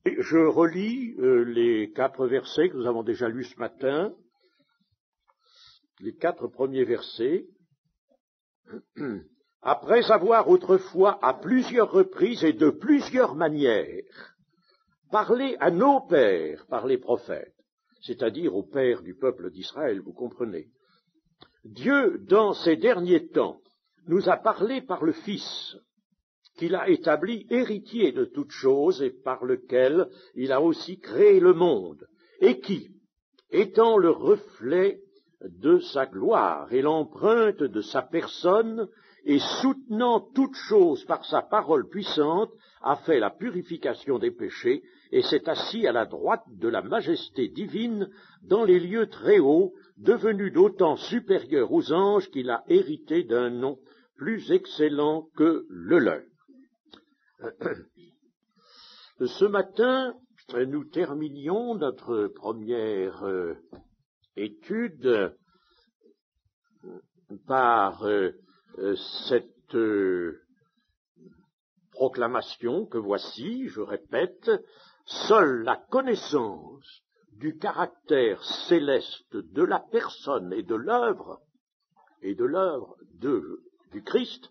Et je relis les 4 versets que nous avons déjà lus ce matin, les 4 premiers versets. Après avoir autrefois à plusieurs reprises et de plusieurs manières parlé à nos pères par les prophètes, c'est-à-dire aux pères du peuple d'Israël, vous comprenez. Dieu, dans ces derniers temps, nous a parlé par le Fils, qu'il a établi héritier de toutes choses et par lequel il a aussi créé le monde, et qui, étant le reflet de sa gloire et l'empreinte de sa personne, et soutenant toutes choses par sa parole puissante, a fait la purification des péchés, et s'est assis à la droite de la majesté divine dans les lieux très hauts, devenu d'autant supérieur aux anges qu'il a hérité d'un nom plus excellent que le leur. Ce matin, nous terminions notre première étude par cette proclamation que voici, je répète, seule la connaissance du caractère céleste de la personne et de l'œuvre du Christ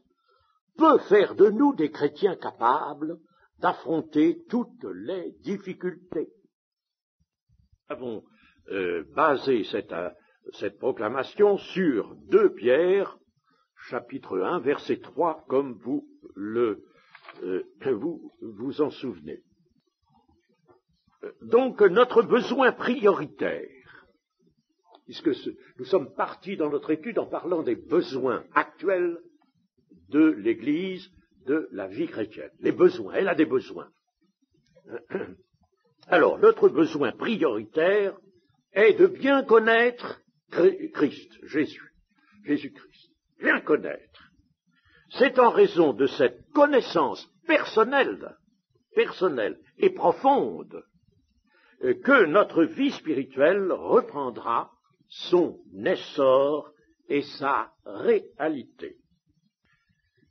peut faire de nous des chrétiens capables d'affronter toutes les difficultés. Nous avons basé cette proclamation sur 2 Pierre, chapitre 1, verset 3, comme vous vous en souvenez. Donc, notre besoin prioritaire, puisque nous sommes partis dans notre étude en parlant des besoins actuels de l'Église, de la vie chrétienne. Les besoins, elle a des besoins. Alors, notre besoin prioritaire est de bien connaître Christ, Jésus-Christ. Bien connaître. C'est en raison de cette connaissance personnelle et profonde que notre vie spirituelle reprendra son essor et sa réalité.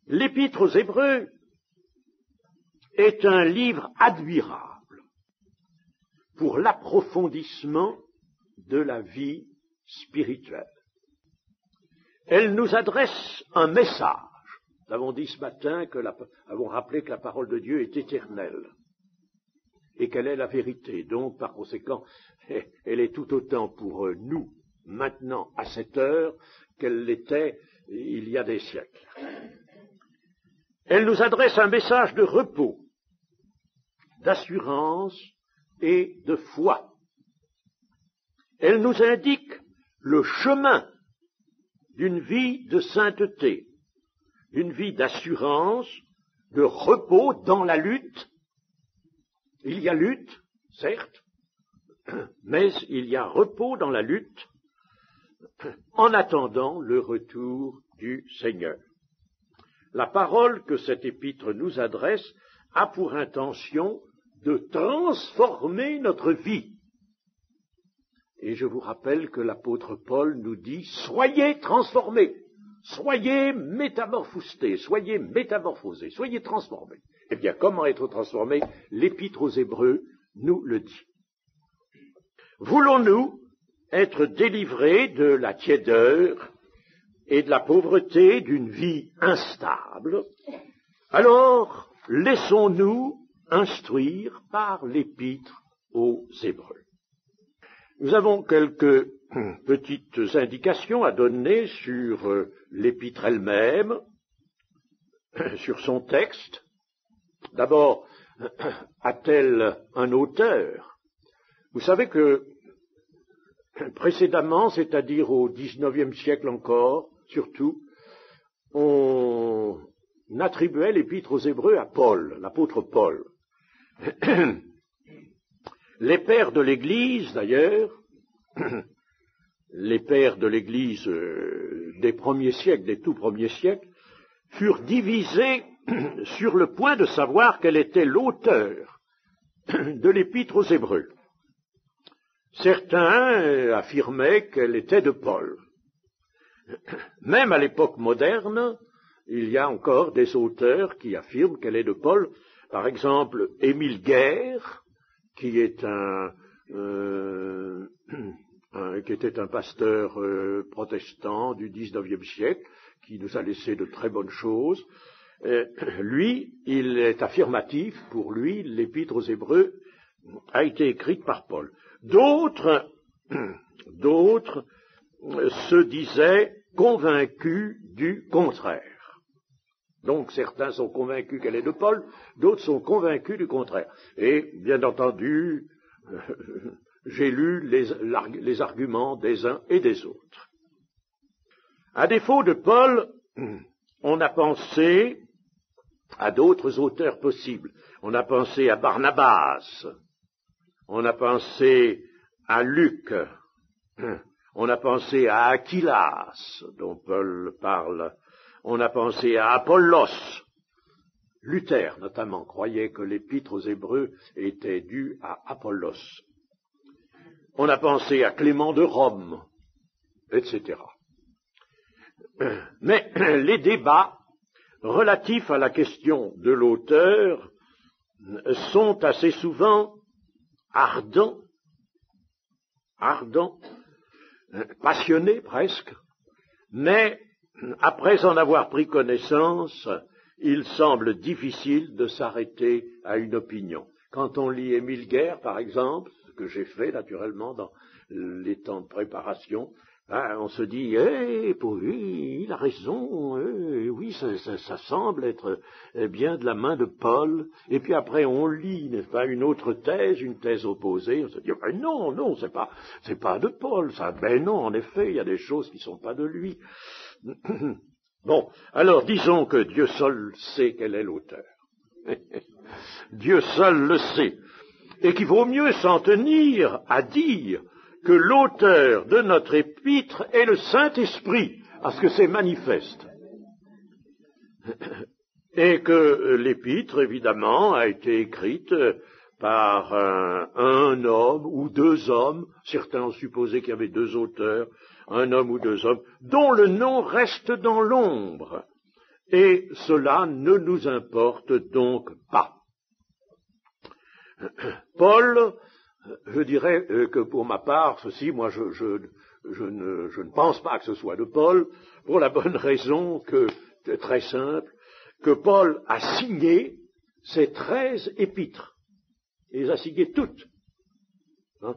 L'Épître aux Hébreux est un livre admirable pour l'approfondissement de la vie spirituelle. Elle nous adresse un message. Nous avons dit ce matin avons rappelé que la parole de Dieu est éternelle et qu'elle est la vérité. Donc, par conséquent, elle est tout autant pour nous maintenant à cette heure qu'elle l'était il y a des siècles. Elle nous adresse un message de repos, d'assurance et de foi. Elle nous indique le chemin d'une vie de sainteté, d'une vie d'assurance, de repos dans la lutte. Il y a lutte, certes, mais il y a repos dans la lutte en attendant le retour du Seigneur. La parole que cet épître nous adresse a pour intention de transformer notre vie. Et je vous rappelle que l'apôtre Paul nous dit « Soyez transformés, soyez métamorphosés, soyez transformés ». Eh bien, comment être transformés? L'Épître aux Hébreux nous le dit. Voulons-nous être délivrés de la tiédeur et de la pauvreté d'une vie instable? Alors, laissons-nous instruire par l'Épître aux Hébreux. Nous avons quelques petites indications à donner sur l'Épître elle-même, sur son texte. D'abord, a-t-elle un auteur? Vous savez que précédemment, c'est-à-dire au XIXe siècle encore, surtout, on attribuait l'Épître aux Hébreux à Paul, l'apôtre Paul. Les pères de l'Église, d'ailleurs, les pères de l'Église des premiers siècles, des tout premiers siècles, furent divisés sur le point de savoir quel était l'auteur de l'Épître aux Hébreux. Certains affirmaient qu'elle était de Paul. Même à l'époque moderne, il y a encore des auteurs qui affirment qu'elle est de Paul. Par exemple, Émile Guerre qui était un pasteur protestant du XIXe siècle, qui nous a laissé de très bonnes choses. Lui, il est affirmatif, pour lui, l'Épître aux Hébreux a été écrite par Paul. D'autres se disaient convaincus du contraire. Donc certains sont convaincus qu'elle est de Paul, d'autres sont convaincus du contraire. Et bien entendu, j'ai lu les arguments des uns et des autres. À défaut de Paul, on a pensé à d'autres auteurs possibles. On a pensé à Barnabas, on a pensé à Luc, on a pensé à Aquilas, dont Paul parle, on a pensé à Apollos. Luther, notamment, croyait que l'Épître aux Hébreux était due à Apollos. On a pensé à Clément de Rome, etc. Mais les débats relatifs à la question de l'auteur sont assez souvent ardents, passionnés presque, mais après en avoir pris connaissance, il semble difficile de s'arrêter à une opinion. Quand on lit Émile Guerre, par exemple, ce que j'ai fait naturellement dans les temps de préparation, on se dit, oui, il a raison, oui, ça semble être bien de la main de Paul. Et puis après, on lit, n'est-ce pas, une autre thèse, une thèse opposée. On se dit, non, c'est pas de Paul, ça. Ben non, en effet, il y a des choses qui sont pas de lui. Bon, alors disons que Dieu seul sait quel est l'auteur. Dieu seul le sait. Et qu'il vaut mieux s'en tenir à dire que l'auteur de notre épître est le Saint-Esprit, parce que c'est manifeste. Et que l'épître, évidemment, a été écrite par un homme ou deux hommes, certains ont supposé qu'il y avait deux auteurs, un homme ou deux hommes, dont le nom reste dans l'ombre. Et cela ne nous importe donc pas. Paul, je dirais que pour ma part, ceci, moi je ne pense pas que ce soit de Paul, pour la bonne raison que, très simple, que Paul a signé ces 13 épîtres. Il les a signées toutes. Hein?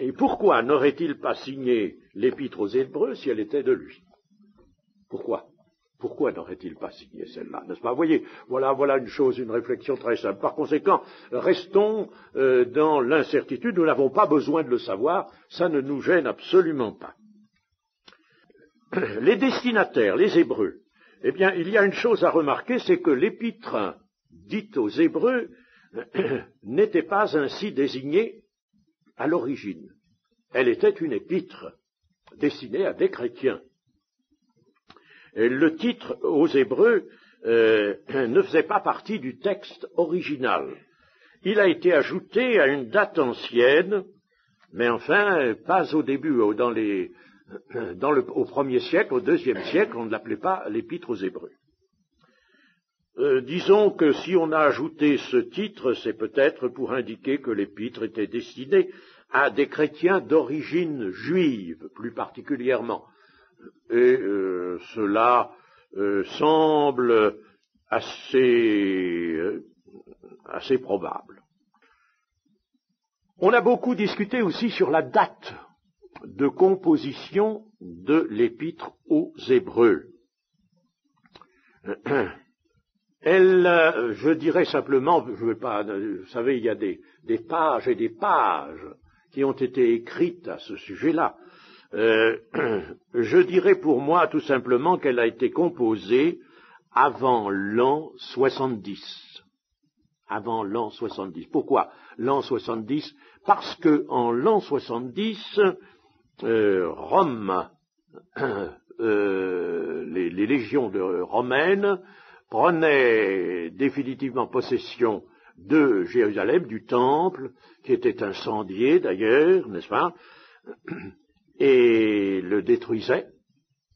Et pourquoi n'aurait-il pas signé l'épître aux Hébreux si elle était de lui? Pourquoi n'aurait-il pas signé celle-là, n'est-ce pas? Vous voyez, voilà une réflexion très simple. Par conséquent, restons dans l'incertitude, nous n'avons pas besoin de le savoir, ça ne nous gêne absolument pas. Les destinataires, les Hébreux, eh bien, il y a une chose à remarquer, c'est que l'épître dite aux Hébreux n'était pas ainsi désignée à l'origine. Elle était une épître destinée à des chrétiens. Le titre aux Hébreux ne faisait pas partie du texte original. Il a été ajouté à une date ancienne, mais enfin, pas au début, au premier siècle, au deuxième siècle, on ne l'appelait pas l'épître aux Hébreux. Disons que si on a ajouté ce titre, c'est peut-être pour indiquer que l'épître était destinée à des chrétiens d'origine juive, plus particulièrement. Et cela semble assez probable. On a beaucoup discuté aussi sur la date de composition de l'épître aux Hébreux. Je dirais simplement, vous savez, il y a des pages et des pages qui ont été écrites à ce sujet-là. Je dirais pour moi tout simplement qu'elle a été composée avant l'an 70. Avant l'an 70. Pourquoi l'an 70? Parce que en l'an 70, Rome, les légions romaines prenaient définitivement possession de Jérusalem, du temple, qui était incendié d'ailleurs, n'est-ce pas? Et le détruisait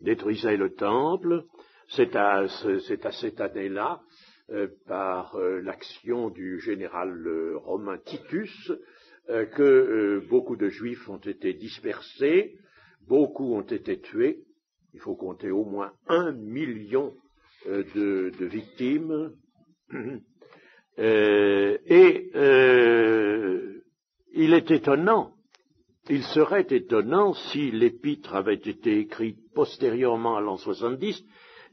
le temple. C'est à cette année-là par l'action du général romain Titus, que beaucoup de Juifs ont été dispersés, beaucoup ont été tués. Il faut compter au moins 1 million de victimes. Il est étonnant, il serait étonnant si l'épître avait été écrite postérieurement à l'an 70,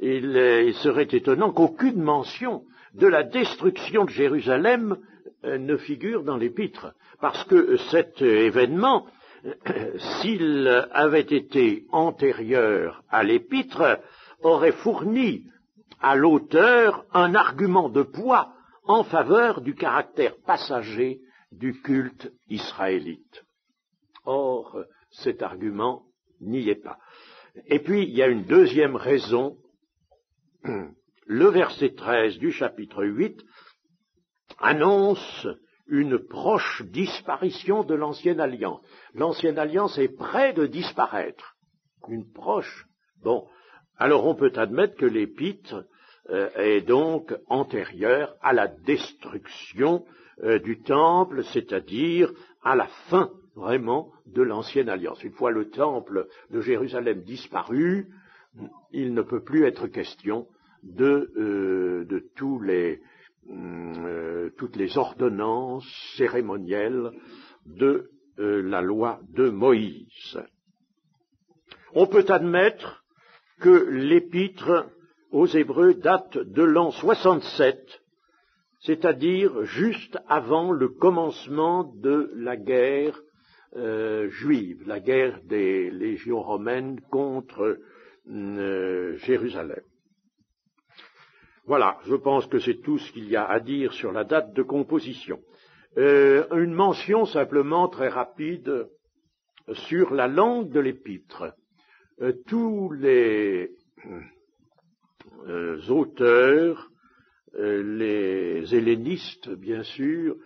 il serait étonnant qu'aucune mention de la destruction de Jérusalem ne figure dans l'épître, parce que cet événement, s'il avait été antérieur à l'épître, aurait fourni à l'auteur un argument de poids en faveur du caractère passager du culte israélite. Or, cet argument n'y est pas. Et puis, il y a une deuxième raison. Le verset 13 du chapitre 8 annonce une proche disparition de l'Ancienne Alliance. L'Ancienne Alliance est près de disparaître. Une proche. Bon, alors on peut admettre que l'épître est donc antérieure à la destruction du temple, c'est-à-dire à la fin vraiment de l'Ancienne Alliance. Une fois le temple de Jérusalem disparu, il ne peut plus être question de toutes les ordonnances cérémonielles de la loi de Moïse. On peut admettre que l'épître aux Hébreux date de l'an 67, c'est-à-dire juste avant le commencement de la guerre juive, la guerre des légions romaines contre Jérusalem. Voilà, je pense que c'est tout ce qu'il y a à dire sur la date de composition. Une mention simplement très rapide sur la langue de l'épître. Tous les auteurs, les hellénistes bien sûr,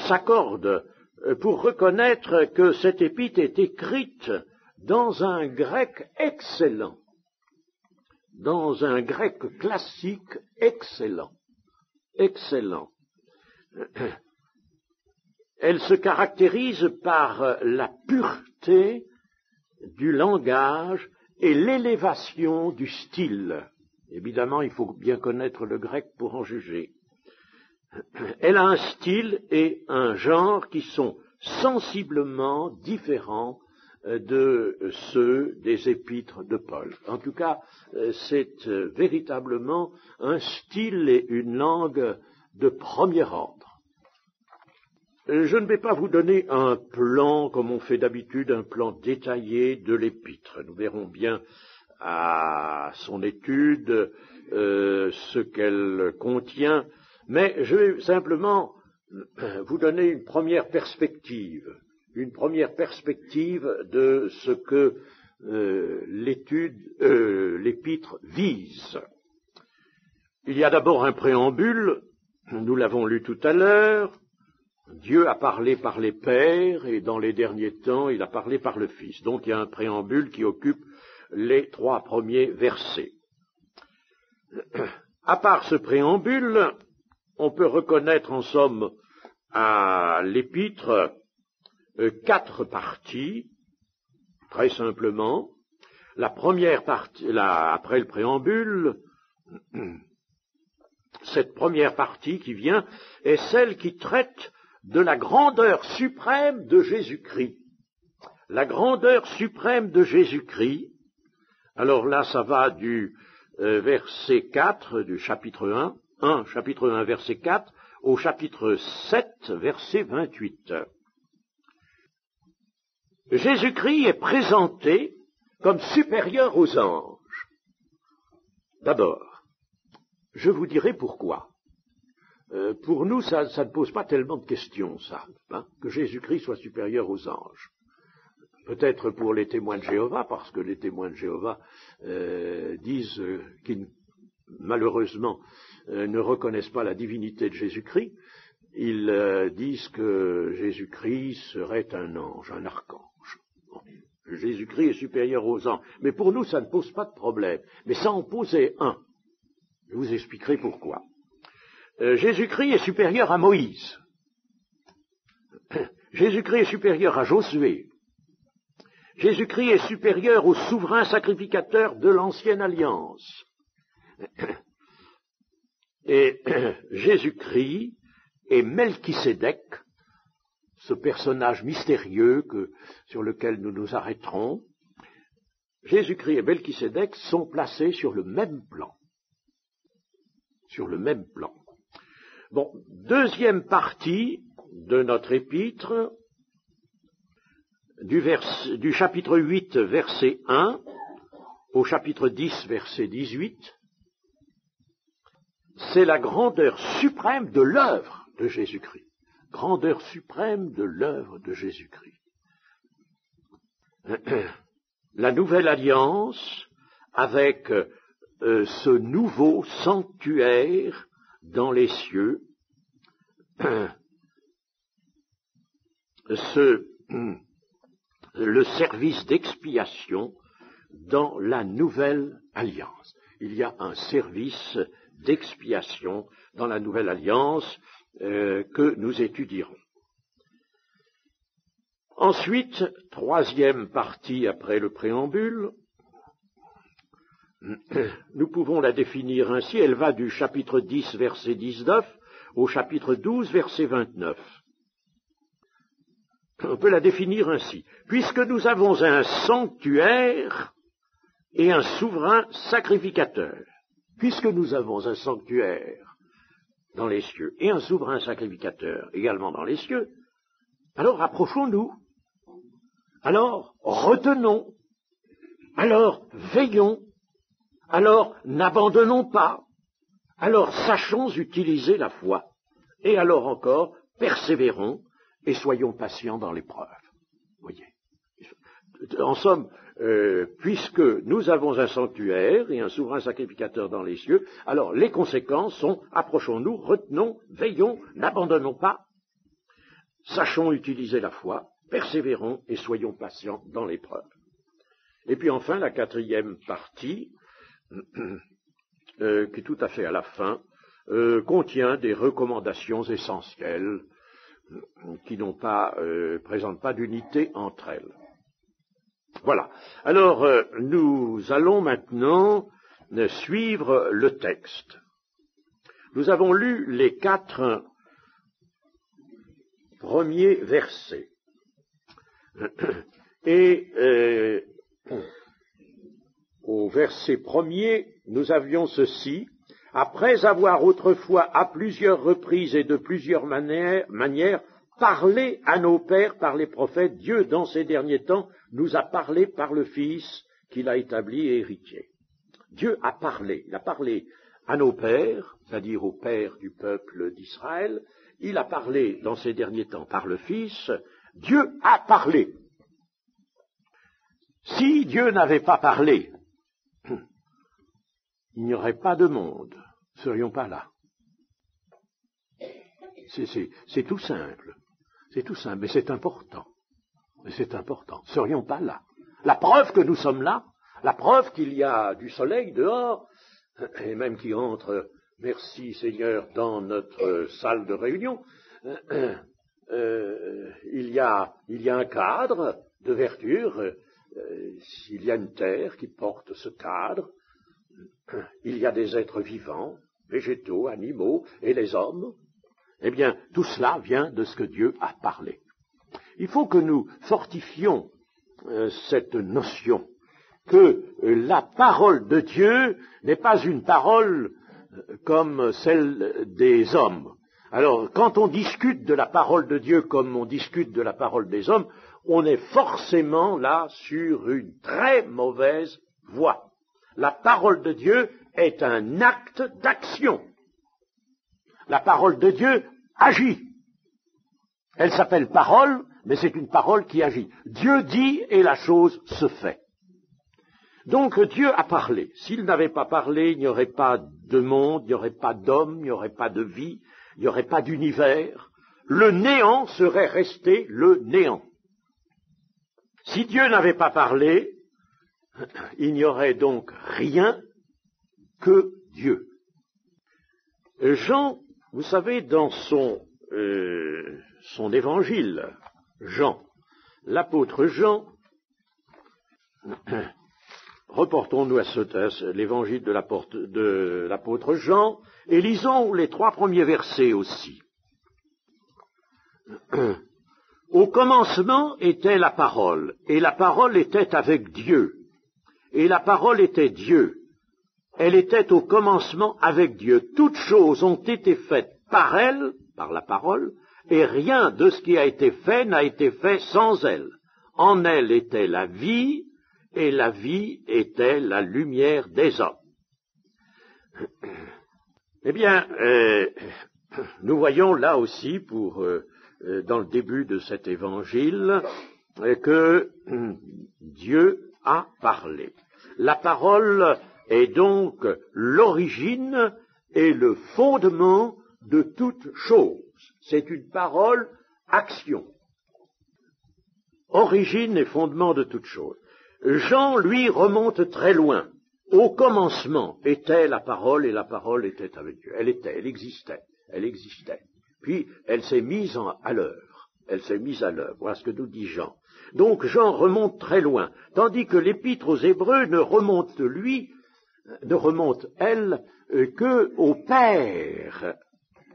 s'accordent pour reconnaître que cette épître est écrite dans un grec excellent, dans un grec classique excellent. Elle se caractérise par la pureté du langage et l'élévation du style. Évidemment, il faut bien connaître le grec pour en juger. Elle a un style et un genre qui sont sensiblement différents de ceux des épîtres de Paul. En tout cas, c'est véritablement un style et une langue de premier ordre. Je ne vais pas vous donner un plan, comme on fait d'habitude, un plan détaillé de l'épître. Nous verrons bien à son étude ce qu'elle contient, mais je vais simplement vous donner une première perspective de ce que l'épître vise. Il y a d'abord un préambule, nous l'avons lu tout à l'heure. Dieu a parlé par les pères et dans les derniers temps, il a parlé par le Fils. Donc il y a un préambule qui occupe les 3 premiers versets. À part ce préambule, on peut reconnaître en somme à l'épître 4 parties, très simplement. La première partie, après le préambule, cette première partie qui vient est celle qui traite de la grandeur suprême de Jésus-Christ. La grandeur suprême de Jésus-Christ. Alors là, ça va du verset 4 du chapitre 1, chapitre 1, verset 4, au chapitre 7, verset 28. Jésus-Christ est présenté comme supérieur aux anges. D'abord, je vous dirai pourquoi. Pour nous, ça ne pose pas tellement de questions, ça, que Jésus-Christ soit supérieur aux anges. Peut-être pour les témoins de Jéhovah, parce que les témoins de Jéhovah disent qu'ils, malheureusement, ne reconnaissent pas la divinité de Jésus-Christ. Ils disent que Jésus-Christ serait un ange, un archange. Bon. Jésus-Christ est supérieur aux anges. Mais pour nous, ça ne pose pas de problème. Mais ça en posait un. Je vous expliquerai pourquoi. Jésus-Christ est supérieur à Moïse. Jésus-Christ est supérieur à Josué. Jésus-Christ est supérieur au souverain sacrificateur de l'Ancienne Alliance. Et Jésus-Christ est Melchisédek, ce personnage mystérieux sur lequel nous nous arrêterons. Jésus-Christ et Melchisédek sont placés sur le même plan. Sur le même plan. Bon, deuxième partie de notre épître, du chapitre 8, verset 1, au chapitre 10, verset 18, c'est la grandeur suprême de l'œuvre de Jésus-Christ. Grandeur suprême de l'œuvre de Jésus-Christ. La nouvelle alliance avec ce nouveau sanctuaire dans les cieux, le service d'expiation dans la nouvelle alliance. Il y a un service d'expiation dans la nouvelle alliance que nous étudierons. Ensuite, troisième partie après le préambule, nous pouvons la définir ainsi, elle va du chapitre 10, verset 19, au chapitre 12, verset 29. On peut la définir ainsi. Puisque nous avons un sanctuaire et un souverain sacrificateur, puisque nous avons un sanctuaire dans les cieux et un souverain sacrificateur également dans les cieux, alors approchons-nous, alors retenons, alors veillons, alors n'abandonnons pas, alors sachons utiliser la foi, et alors encore persévérons et soyons patients dans l'épreuve. Voyez. En somme, puisque nous avons un sanctuaire et un souverain sacrificateur dans les cieux, alors les conséquences sont approchons-nous, retenons, veillons, n'abandonnons pas, sachons utiliser la foi, persévérons et soyons patients dans l'épreuve. Et puis enfin, la quatrième partie, qui est tout à fait à la fin, contient des recommandations essentielles qui présentent pas d'unité entre elles. Voilà. Alors, nous allons maintenant suivre le texte. Nous avons lu les 4 premiers versets. Et au verset 1er, nous avions ceci. Après avoir autrefois à plusieurs reprises et de plusieurs manières parlé à nos pères par les prophètes, Dieu dans ces derniers temps nous a parlé par le Fils qu'il a établi et héritier. Dieu a parlé, il a parlé à nos pères, c'est-à-dire aux pères du peuple d'Israël, il a parlé dans ces derniers temps par le Fils, Dieu a parlé. Si Dieu n'avait pas parlé, il n'y aurait pas de monde, nous ne serions pas là. C'est tout simple, mais c'est important. Nous ne serions pas là. La preuve que nous sommes là, la preuve qu'il y a du soleil dehors, et même qui entre, merci Seigneur, dans notre salle de réunion, il y a un cadre de verdure, il y a une terre qui porte ce cadre, il y a des êtres vivants, végétaux, animaux, et les hommes. Eh bien, tout cela vient de ce que Dieu a parlé. Il faut que nous fortifions cette notion que la parole de Dieu n'est pas une parole comme celle des hommes. Alors, quand on discute de la parole de Dieu comme on discute de la parole des hommes, on est forcément là sur une très mauvaise voie. La parole de Dieu est un acte d'action. La parole de Dieu agit. Elle s'appelle parole, mais c'est une parole qui agit. Dieu dit et la chose se fait. Donc Dieu a parlé. S'il n'avait pas parlé, il n'y aurait pas de monde, il n'y aurait pas d'homme, il n'y aurait pas de vie, il n'y aurait pas d'univers. Le néant serait resté le néant. Si Dieu n'avait pas parlé, il n'y aurait donc rien que Dieu. Jean, vous savez, dans son évangile, Jean, l'apôtre Jean, reportons-nous à l'évangile de l'apôtre Jean, et lisons les 3 premiers versets aussi. Au commencement était la parole, et la parole était avec Dieu, et la parole était Dieu. Elle était au commencement avec Dieu. Toutes choses ont été faites par elle, par la parole, et rien de ce qui a été fait n'a été fait sans elle. En elle était la vie, et la vie était la lumière des hommes. Eh bien, nous voyons là aussi, dans le début de cet évangile, que Dieu a parlé. La parole est donc l'origine et le fondement de toute chose. C'est une parole action. Origine et fondement de toute chose. Jean, lui, remonte très loin. Au commencement était la parole et la parole était avec Dieu. Elle existait. Puis elle s'est mise à l'œuvre. Voilà ce que nous dit Jean. Donc Jean remonte très loin, tandis que l'épître aux Hébreux ne remonte, elle, que au Père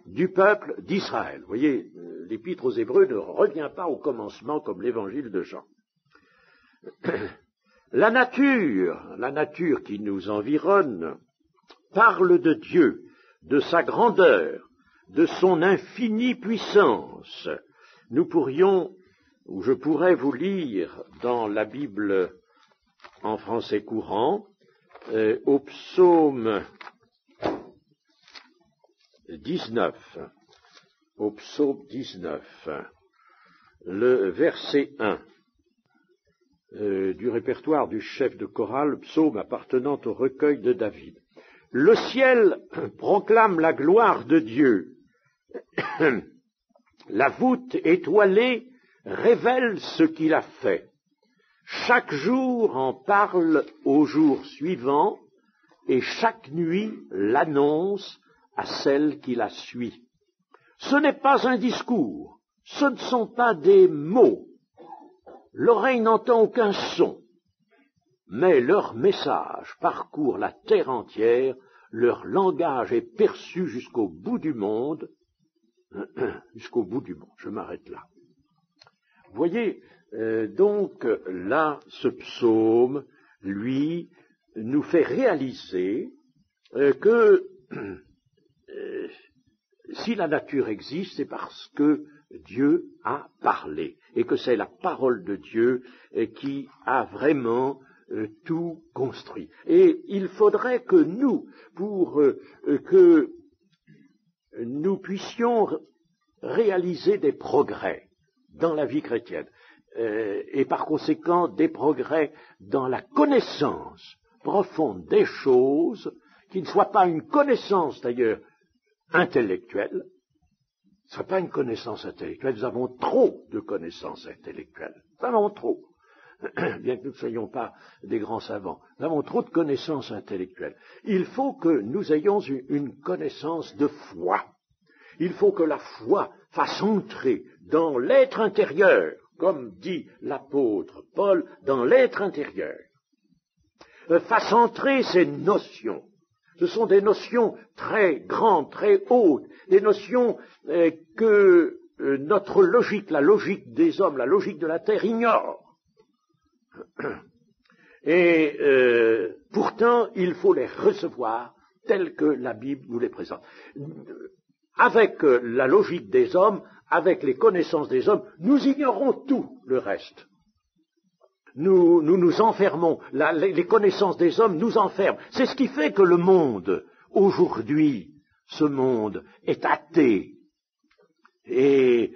du peuple d'Israël. Vous voyez, l'épître aux Hébreux ne revient pas au commencement comme l'évangile de Jean. La nature qui nous environne, parle de Dieu, de sa grandeur, de son infinie puissance. Nous pourrions, ou je pourrais vous lire dans la Bible en français courant, au psaume 19, le verset 1 du répertoire du chef de chorale, psaume appartenant au recueil de David. Le ciel proclame la gloire de Dieu. La voûte étoilée révèle ce qu'il a fait. Chaque jour en parle au jour suivant, et chaque nuit l'annonce à celle qui la suit. Ce n'est pas un discours, ce ne sont pas des mots. L'oreille n'entend aucun son, mais leur message parcourt la terre entière, leur langage est perçu jusqu'au bout du monde. Je m'arrête là. Vous voyez, donc là, ce psaume, lui, nous fait réaliser que si la nature existe, c'est parce que Dieu a parlé, et que c'est la parole de Dieu qui a vraiment tout construit. Et il faudrait que nous, pour que nous puissions réaliser des progrès dans la vie chrétienne, et par conséquent des progrès dans la connaissance profonde des choses, qui ne soit pas une connaissance d'ailleurs intellectuelle. Ce n'est pas une connaissance intellectuelle, nous avons trop de connaissances intellectuelles, nous avons trop, bien que nous ne soyons pas des grands savants, nous avons trop de connaissances intellectuelles. Il faut que nous ayons une connaissance de foi. Il faut que la foi fasse entrer dans l'être intérieur, comme dit l'apôtre Paul, dans l'être intérieur. Fasse entrer ces notions. Ce sont des notions très grandes, très hautes, des notions que notre logique, la logique des hommes, la logique de la terre ignore. Et pourtant, il faut les recevoir telles que la Bible nous les présente. Avec la logique des hommes, avec les connaissances des hommes, nous ignorons tout le reste. Nous nous enfermons, les connaissances des hommes nous enferment. C'est ce qui fait que le monde, aujourd'hui, ce monde est athée et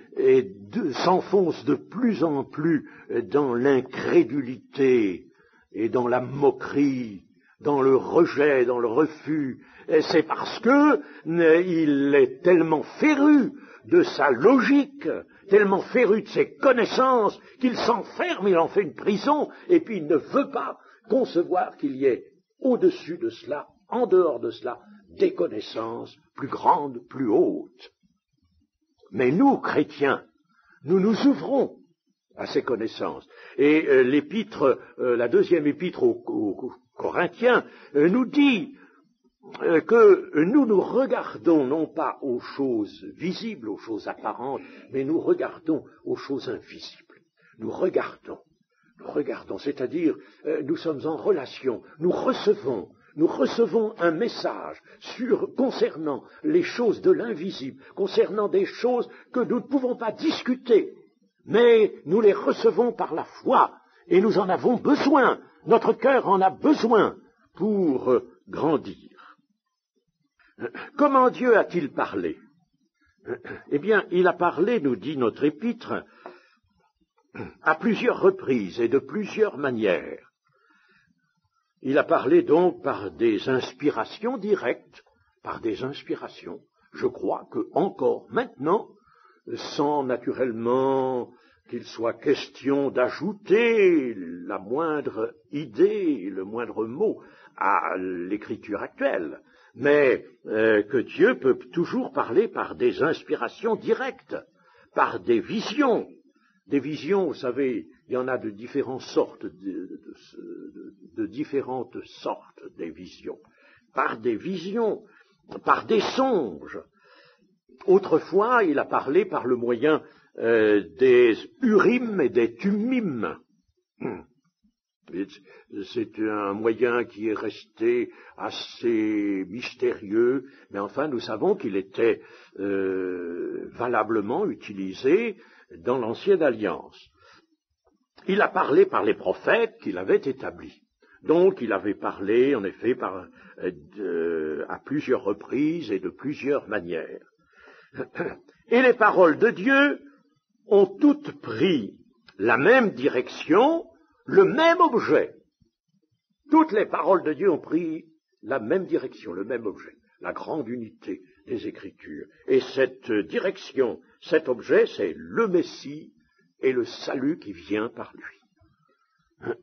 s'enfonce de plus en plus dans l'incrédulité et dans la moquerie, dans le rejet, dans le refus. Et c'est parce que il est tellement féru de sa logique, tellement féru de ses connaissances, qu'il s'enferme, il en fait une prison, et puis il ne veut pas concevoir qu'il y ait au-dessus de cela, en dehors de cela, des connaissances plus grandes, plus hautes. Mais nous, chrétiens, nous nous ouvrons à ces connaissances. Et l'épître, la deuxième épître aux Corinthiens, nous dit que nous regardons non pas aux choses visibles, aux choses apparentes, mais nous regardons aux choses invisibles. Nous regardons, c'est-à-dire nous sommes en relation, nous recevons un message concernant les choses de l'invisible, concernant des choses que nous ne pouvons pas discuter, mais nous les recevons par la foi, et nous en avons besoin, notre cœur en a besoin pour grandir. Comment Dieu a-t-il parlé? Eh bien, il a parlé, nous dit notre épître, à plusieurs reprises et de plusieurs manières. Il a parlé donc par des inspirations directes, par des inspirations, je crois que encore maintenant, sans naturellement qu'il soit question d'ajouter la moindre idée, le moindre mot à l'écriture actuelle, mais que Dieu peut toujours parler par des inspirations directes, par des visions. Des visions, vous savez, il y en a de différentes sortes, de différentes sortes des visions. Par des visions, par des songes. Autrefois, il a parlé par le moyen des Urim et des Tumim. C'est un moyen qui est resté assez mystérieux, mais enfin nous savons qu'il était valablement utilisé dans l'Ancienne Alliance. Il a parlé par les prophètes qu'il avait établis. Donc il avait parlé, en effet, à plusieurs reprises et de plusieurs manières. Et les paroles de Dieu ont toutes pris la même direction, le même objet. Toutes les paroles de Dieu ont pris la même direction, le même objet, la grande unité des Écritures. Et cette direction, cet objet, c'est le Messie et le salut qui vient par lui.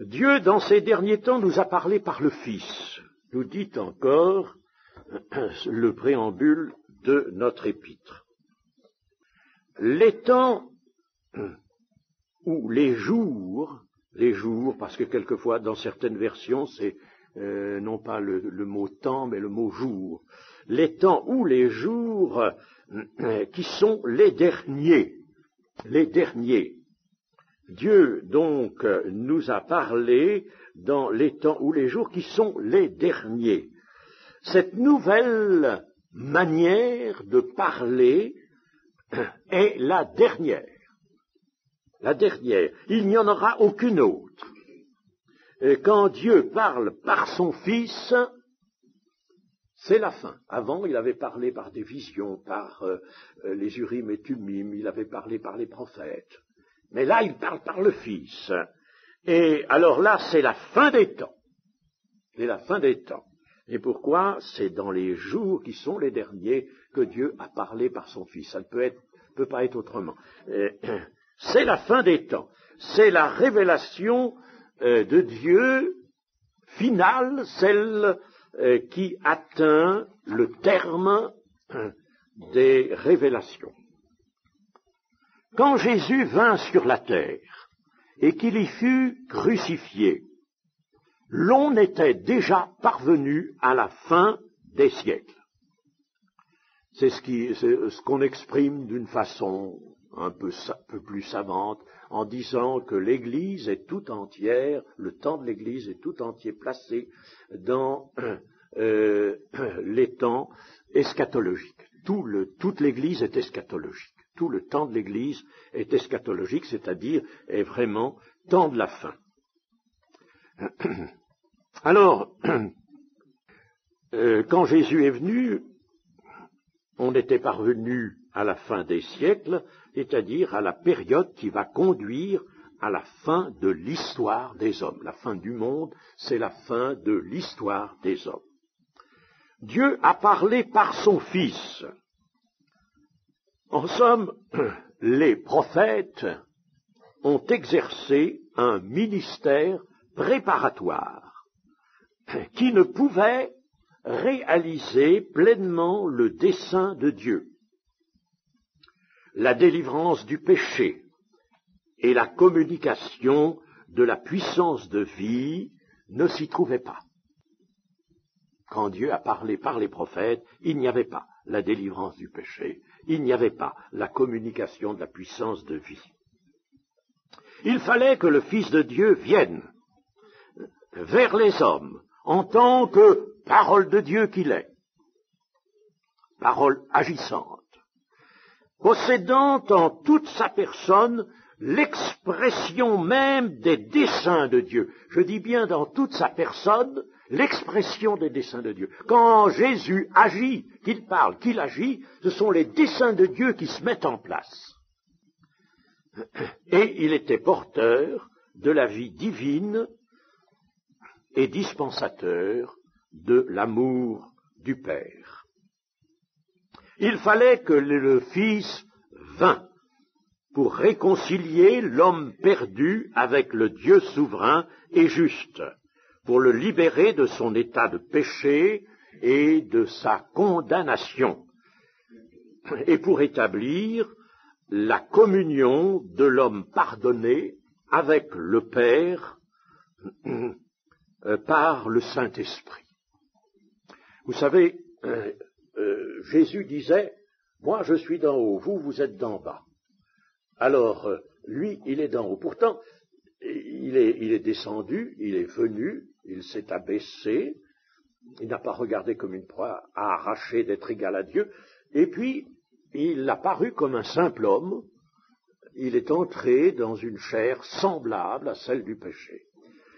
Dieu, dans ces derniers temps, nous a parlé par le Fils, nous dit encore le préambule de notre épître. Les temps ou les jours, parce que quelquefois dans certaines versions c'est non pas le mot temps mais le mot jour, les temps ou les jours qui sont les derniers. Dieu donc nous a parlé dans les temps ou les jours qui sont les derniers. Cette nouvelle manière de parler est la dernière. La dernière. Il n'y en aura aucune autre. Quand Dieu parle par son Fils, c'est la fin. Avant, il avait parlé par des visions, par les Urim et Tumim, il avait parlé par les prophètes. Mais là, il parle par le Fils. Et alors là, c'est la fin des temps. C'est la fin des temps. Et pourquoi? C'est dans les jours qui sont les derniers que Dieu a parlé par son Fils. Ça ne peut pas être autrement. C'est la fin des temps. C'est la révélation de Dieu finale, celle qui atteint le terme des révélations. Quand Jésus vint sur la terre et qu'il y fut crucifié, l'on était déjà parvenu à la fin des siècles. C'est ce qu'on exprime d'une façon un peu plus savante, en disant que l'Église est tout entière, le temps de l'Église est tout entier placé dans les temps eschatologiques. Toute l'Église est eschatologique. Tout le temps de l'Église est eschatologique, c'est-à-dire est vraiment temps de la fin. Alors, quand Jésus est venu, on était parvenu à la fin des siècles, c'est-à-dire à la période qui va conduire à la fin de l'histoire des hommes. La fin du monde, c'est la fin de l'histoire des hommes. Dieu a parlé par son Fils. En somme, les prophètes ont exercé un ministère préparatoire qui ne pouvait réaliser pleinement le dessein de Dieu. La délivrance du péché et la communication de la puissance de vie ne s'y trouvaient pas. Quand Dieu a parlé par les prophètes, il n'y avait pas la délivrance du péché, il n'y avait pas la communication de la puissance de vie. Il fallait que le Fils de Dieu vienne vers les hommes en tant que parole de Dieu qu'il est, parole agissante, possédant en toute sa personne l'expression même des desseins de Dieu. Je dis bien dans toute sa personne, l'expression des desseins de Dieu. Quand Jésus agit, qu'il parle, qu'il agit, ce sont les desseins de Dieu qui se mettent en place. Et il était porteur de la vie divine et dispensateur de l'amour du Père. Il fallait que le Fils vînt pour réconcilier l'homme perdu avec le Dieu souverain et juste, pour le libérer de son état de péché et de sa condamnation, et pour établir la communion de l'homme pardonné avec le Père par le Saint-Esprit. Vous savez, Jésus disait, moi je suis d'en haut, vous êtes d'en bas. Alors, lui, il est d'en haut. Pourtant, il est descendu, il est venu, il s'est abaissé, il n'a pas regardé comme une proie à arracher d'être égal à Dieu, et puis, il a paru comme un simple homme, il est entré dans une chair semblable à celle du péché.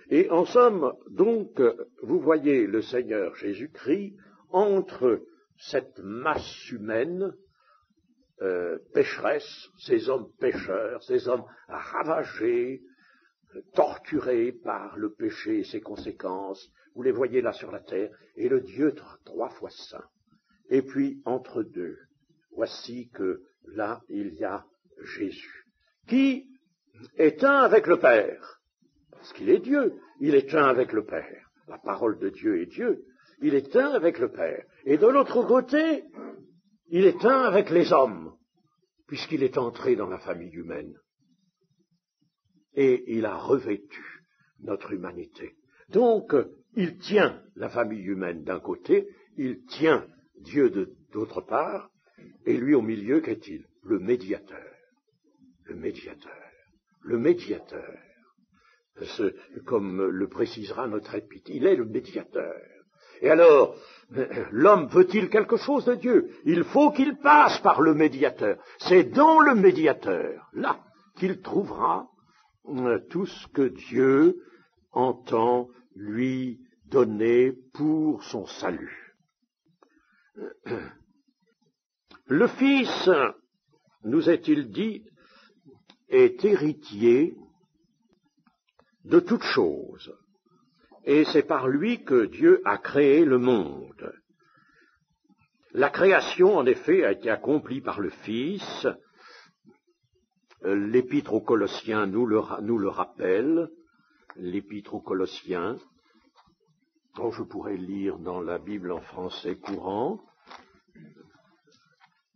Et en somme, donc, vous voyez le Seigneur Jésus-Christ entre cette masse humaine, pécheresse, ces hommes pécheurs, ces hommes ravagés, torturés par le péché et ses conséquences, vous les voyez là sur la terre, et le Dieu 3 fois saint. Et puis, entre deux, voici que là, il y a Jésus, qui est un avec le Père, parce qu'il est Dieu, il est un avec le Père. La parole de Dieu est Dieu, il est un avec le Père. Et de l'autre côté, il est un avec les hommes, puisqu'il est entré dans la famille humaine. Et il a revêtu notre humanité. Donc, il tient la famille humaine d'un côté, il tient Dieu d'autre part, et lui au milieu, qu'est-il? Le médiateur. Le médiateur. Le médiateur. Comme le précisera notre épître, il est le médiateur. Et alors, l'homme veut-il quelque chose de Dieu? Il faut qu'il passe par le médiateur. C'est dans le médiateur, là, qu'il trouvera tout ce que Dieu entend lui donner pour son salut. Le Fils, nous est-il dit, est héritier de toutes choses. Et c'est par lui que Dieu a créé le monde. La création, en effet, a été accomplie par le Fils. L'Épître aux Colossiens nous le rappelle. L'Épître aux Colossiens, dont je pourrais lire dans la Bible en français courant.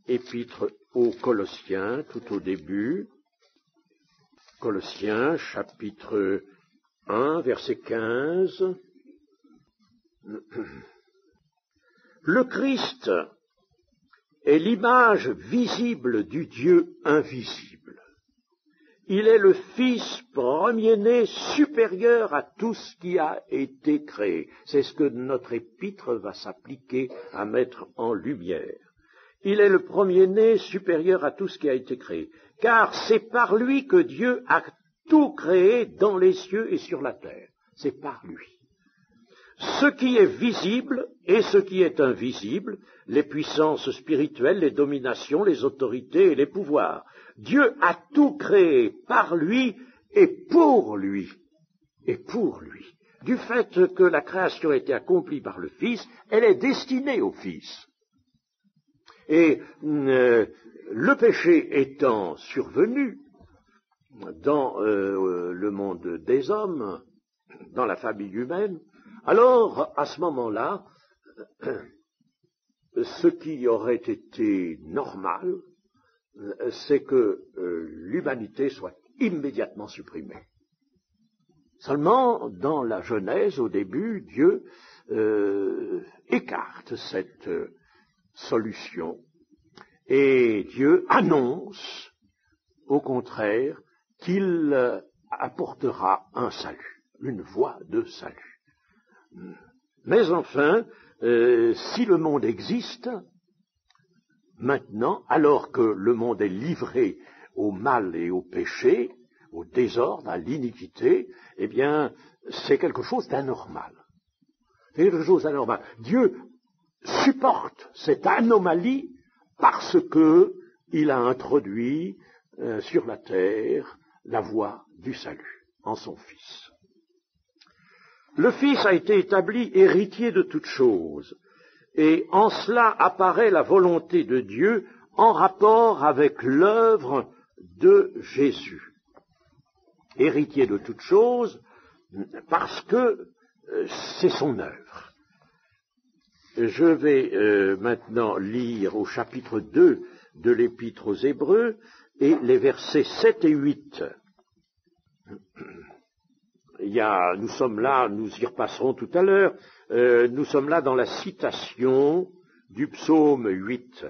Épître aux Colossiens, tout au début. Colossiens, chapitre 1, verset 15. Le Christ est l'image visible du Dieu invisible. Il est le Fils premier-né supérieur à tout ce qui a été créé. C'est ce que notre épître va s'appliquer à mettre en lumière. Il est le premier-né supérieur à tout ce qui a été créé. Car c'est par lui que Dieu a tout créé dans les cieux et sur la terre. C'est par lui. Ce qui est visible et ce qui est invisible, les puissances spirituelles, les dominations, les autorités et les pouvoirs. Dieu a tout créé par lui et pour lui. Et pour lui. Du fait que la création a été accomplie par le Fils, elle est destinée au Fils. Et le péché étant survenu dans le monde des hommes, dans la famille humaine, Alors, à ce moment-là, ce qui aurait été normal, c'est que l'humanité soit immédiatement supprimée. Seulement, dans la Genèse, au début, Dieu écarte cette solution et Dieu annonce, au contraire, qu'il apportera un salut, une voie de salut. Mais enfin, si le monde existe, maintenant, alors que le monde est livré au mal et au péché, au désordre, à l'iniquité, eh bien, c'est quelque chose d'anormal. C'est quelque chose d'anormal. Dieu supporte cette anomalie parce que il a introduit sur la terre la voie du salut en son Fils. Le Fils a été établi héritier de toutes choses, et en cela apparaît la volonté de Dieu en rapport avec l'œuvre de Jésus. Héritier de toutes choses, parce que c'est son œuvre. Je vais maintenant lire au chapitre 2 de l'Épître aux Hébreux et les versets 7 et 8. Nous sommes là, nous y repasserons tout à l'heure, nous sommes là dans la citation du psaume 8.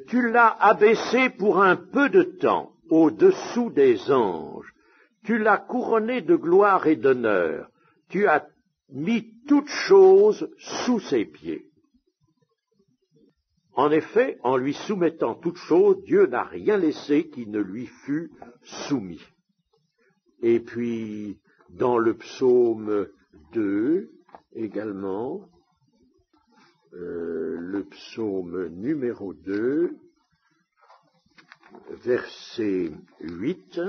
Tu l'as abaissé pour un peu de temps au-dessous des anges, tu l'as couronné de gloire et d'honneur, tu as mis toutes choses sous ses pieds. En effet, en lui soumettant toutes choses, Dieu n'a rien laissé qui ne lui fût soumis. Et puis, dans le psaume 2, également, le psaume numéro 2, verset 8,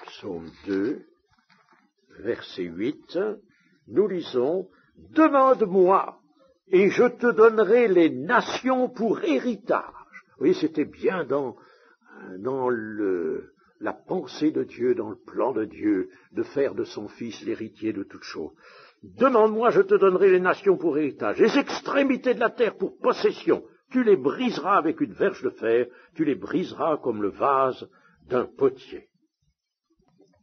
psaume 2, verset 8, nous lisons « Demande-moi, et je te donnerai les nations pour héritage. » Vous voyez, c'était bien dans la pensée de Dieu, dans le plan de Dieu, de faire de son Fils l'héritier de toutes choses. Demande-moi, je te donnerai les nations pour héritage, les extrémités de la terre pour possession. Tu les briseras avec une verge de fer, tu les briseras comme le vase d'un potier.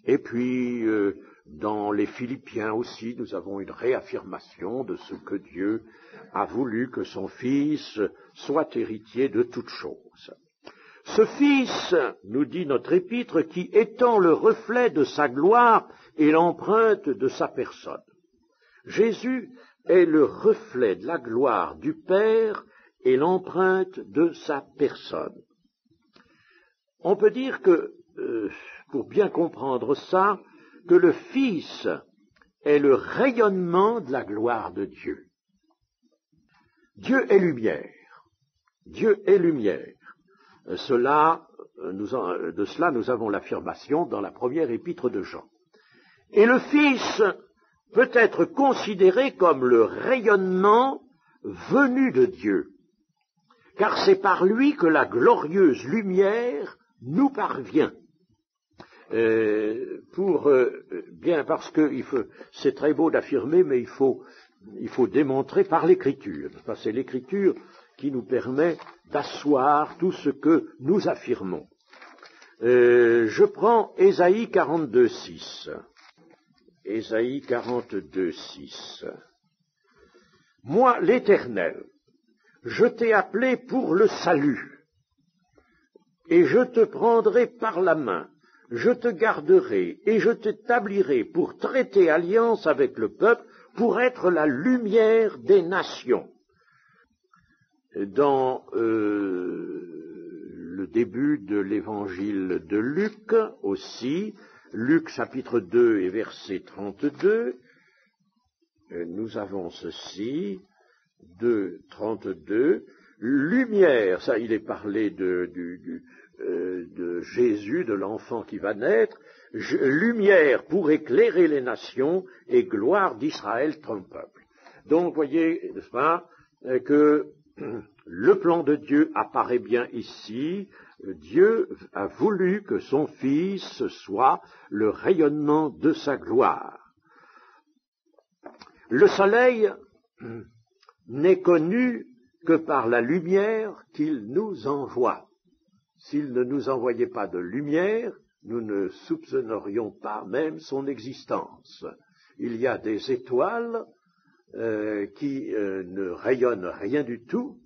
Et puis, dans les Philippiens aussi, nous avons une réaffirmation de ce que Dieu a voulu que son Fils soit héritier de toutes choses. Ce Fils, nous dit notre épître, qui étant le reflet de sa gloire et l'empreinte de sa personne. Jésus est le reflet de la gloire du Père et l'empreinte de sa personne. On peut dire que, pour bien comprendre ça, que le Fils est le rayonnement de la gloire de Dieu. Dieu est lumière. Dieu est lumière. De cela, nous avons l'affirmation dans la première épître de Jean. Et le Fils peut être considéré comme le rayonnement venu de Dieu, car c'est par lui que la glorieuse lumière nous parvient. Parce que c'est très beau d'affirmer, mais il faut démontrer par l'Écriture. C'est l'Écriture qui nous permet d'asseoir tout ce que nous affirmons. Je prends Ésaïe 42:6. Ésaïe 42:6. Moi, l'Éternel, je t'ai appelé pour le salut, et je te prendrai par la main, je te garderai, et je t'établirai pour traiter alliance avec le peuple, pour être la lumière des nations. Dans le début de l'évangile de Luc aussi, Luc chapitre 2 et verset 32, nous avons ceci, 2:32, lumière, ça il est parlé de Jésus, de l'enfant qui va naître, lumière pour éclairer les nations et gloire d'Israël ton peuple. Donc, voyez, n'est-ce pas, que le plan de Dieu apparaît bien ici. Dieu a voulu que son Fils soit le rayonnement de sa gloire. Le soleil n'est connu que par la lumière qu'il nous envoie. S'il ne nous envoyait pas de lumière, nous ne soupçonnerions pas même son existence. Il y a des étoiles qui ne rayonnent rien du tout,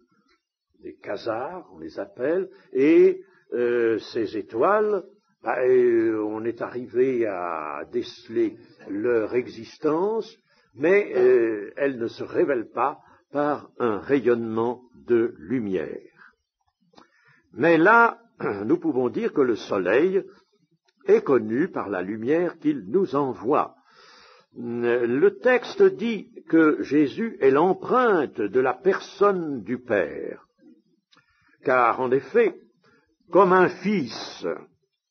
des quasars, on les appelle, et ces étoiles, on est arrivé à déceler leur existence, mais elles ne se révèlent pas par un rayonnement de lumière. Mais là, nous pouvons dire que le soleil est connu par la lumière qu'il nous envoie. Le texte dit que Jésus est l'empreinte de la personne du Père, car en effet, comme un fils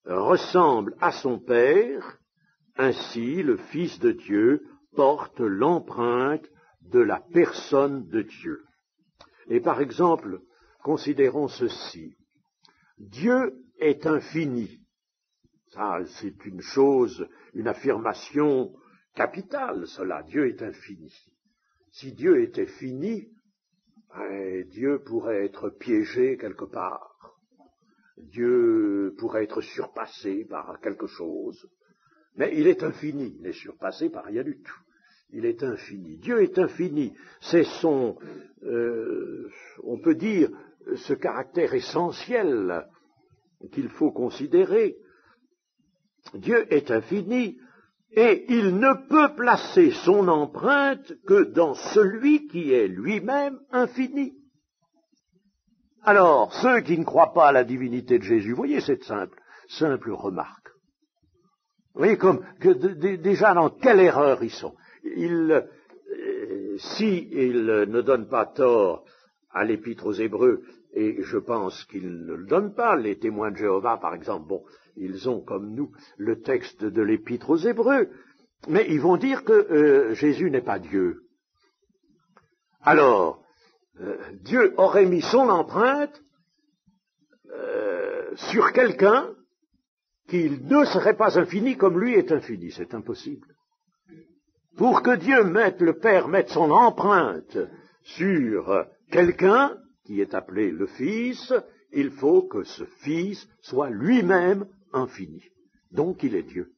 ressemble à son Père, ainsi le Fils de Dieu porte l'empreinte de la personne de Dieu. Et par exemple, considérons ceci. Dieu est infini. Ça, c'est une chose, une affirmation capitale, cela. Dieu est infini. Si Dieu était fini, Dieu pourrait être piégé quelque part. Dieu pourrait être surpassé par quelque chose. Mais il est infini, il n'est surpassé par rien du tout. Il est infini. Dieu est infini. C'est son, on peut dire, ce caractère essentiel qu'il faut considérer. Dieu est infini et il ne peut placer son empreinte que dans celui qui est lui-même infini. Alors, ceux qui ne croient pas à la divinité de Jésus, voyez cette simple remarque. Vous voyez déjà dans quelle erreur ils sont. S'ils ne donnent pas tort à l'Épître aux Hébreux, et je pense qu'ils ne le donnent pas, les témoins de Jéhovah par exemple, bon, ils ont comme nous le texte de l'Épître aux Hébreux, mais ils vont dire que Jésus n'est pas Dieu. Alors, Dieu aurait mis son empreinte sur quelqu'un qui ne serait pas infini comme lui est infini. C'est impossible. Pour que Dieu le Père mette son empreinte sur quelqu'un qui est appelé le Fils, il faut que ce Fils soit lui-même infini. Donc il est Dieu.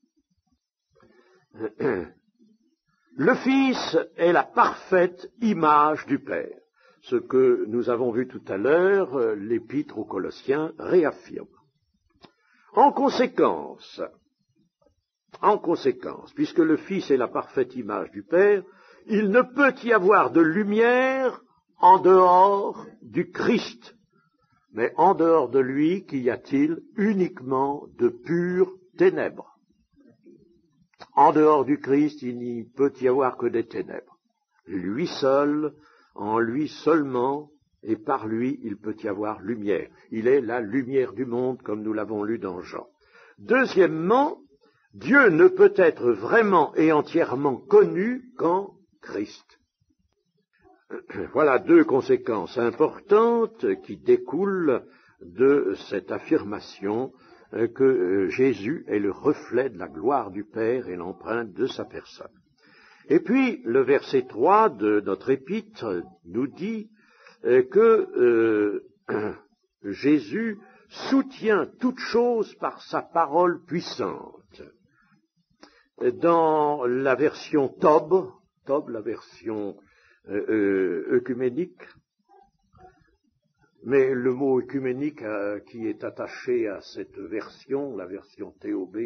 Le Fils est la parfaite image du Père. Ce que nous avons vu tout à l'heure, l'Épître aux Colossiens réaffirme. En conséquence, puisque le Fils est la parfaite image du Père, il ne peut y avoir de lumière en dehors du Christ. Mais en dehors de lui, qu'y a-t-il? Uniquement de pures ténèbres. En dehors du Christ, il n'y peut y avoir que des ténèbres. Lui seul, en lui seulement, et par lui, il peut y avoir lumière. Il est la lumière du monde, comme nous l'avons lu dans Jean. Deuxièmement, Dieu ne peut être vraiment et entièrement connu qu'en Christ. Voilà deux conséquences importantes qui découlent de cette affirmation que Jésus est le reflet de la gloire du Père et l'empreinte de sa personne. Et puis, le verset 3 de notre épître nous dit que Jésus soutient toute chose par sa parole puissante. Dans la version Tob, la version œcuménique, mais le mot œcuménique qui est attaché à cette version, la version TOB,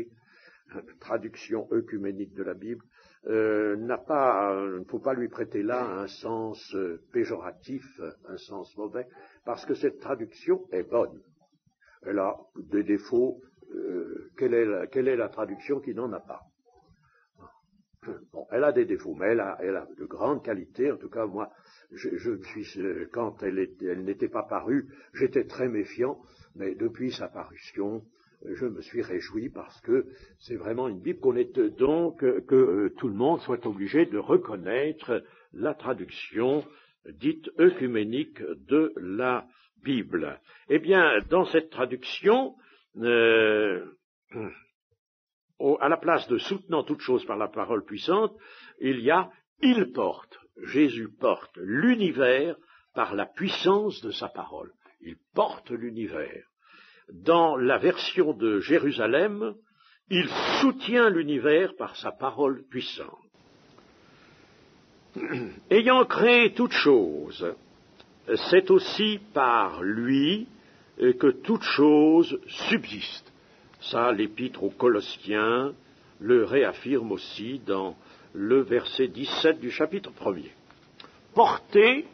traduction œcuménique de la Bible, il ne faut pas lui prêter là un sens péjoratif, un sens mauvais, parce que cette traduction est bonne. Elle a des défauts. Quelle est la traduction qui n'en a pas? Bon, elle a des défauts, mais elle a de grandes qualités. En tout cas, moi, quand elle n'était pas parue, j'étais très méfiant, mais depuis sa parution, je me suis réjoui parce que c'est vraiment une Bible qu'on est donc que tout le monde soit obligé de reconnaître la traduction dite œcuménique de la Bible. Eh bien, dans cette traduction, à la place de soutenant toute chose par la parole puissante, il y a Jésus porte l'univers par la puissance de sa parole. Il porte l'univers. Dans la version de Jérusalem, il soutient l'univers par sa parole puissante. Ayant créé toutes choses, c'est aussi par lui que toute chose subsiste. Ça, l'épître aux Colossiens le réaffirme aussi dans le verset 17 du chapitre 1er. Porter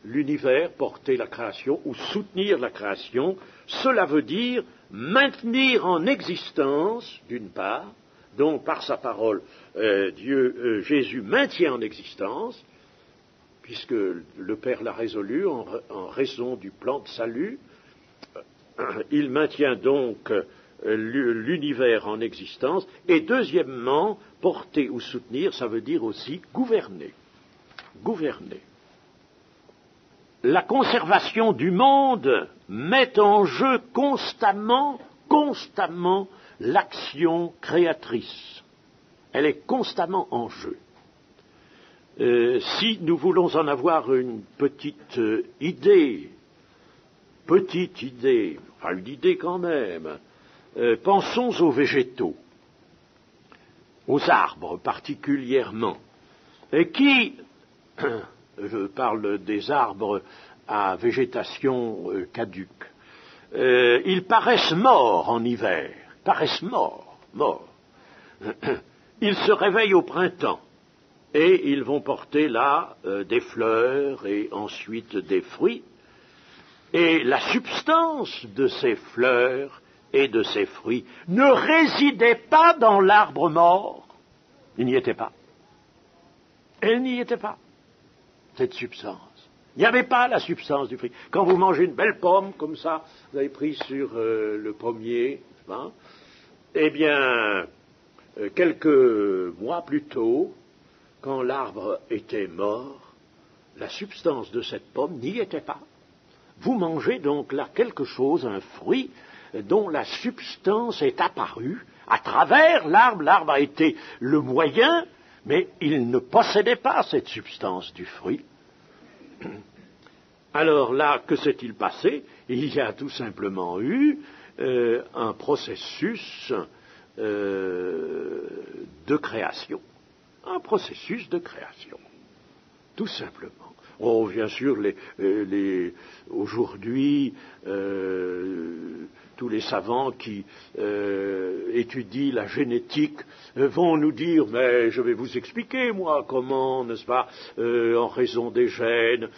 l'univers, porter la création ou soutenir la création, cela veut dire maintenir en existence, d'une part, donc par sa parole, Jésus maintient en existence, puisque le Père l'a résolu en raison du plan de salut, il maintient donc l'univers en existence, et deuxièmement, porter ou soutenir, ça veut dire aussi gouverner. Gouverner. La conservation du monde met en jeu constamment l'action créatrice. Elle est constamment en jeu. Si nous voulons en avoir une petite idée, enfin une idée quand même, pensons aux végétaux, aux arbres particulièrement, qui, je parle des arbres à végétation caduque, ils paraissent morts en hiver, morts. Ils se réveillent au printemps et ils vont porter là des fleurs et ensuite des fruits. Et la substance de ces fleurs et de ces fruits ne résidait pas dans l'arbre mort. Il n'y était pas. Elle n'y était pas, cette substance. Il n'y avait pas la substance du fruit. Quand vous mangez une belle pomme, comme ça, vous avez pris sur le pommier, hein, eh bien, quelques mois plus tôt, quand l'arbre était mort, la substance de cette pomme n'y était pas. Vous mangez donc là quelque chose, un fruit, dont la substance est apparue à travers l'arbre. L'arbre a été le moyen, mais il ne possédait pas cette substance du fruit. Alors là, que s'est-il passé? Il y a tout simplement eu un processus de création. Un processus de création, tout simplement. Oh, bien sûr, aujourd'hui, tous les savants qui étudient la génétique vont nous dire, mais je vais vous expliquer, moi, comment, n'est-ce pas, en raison des gènes,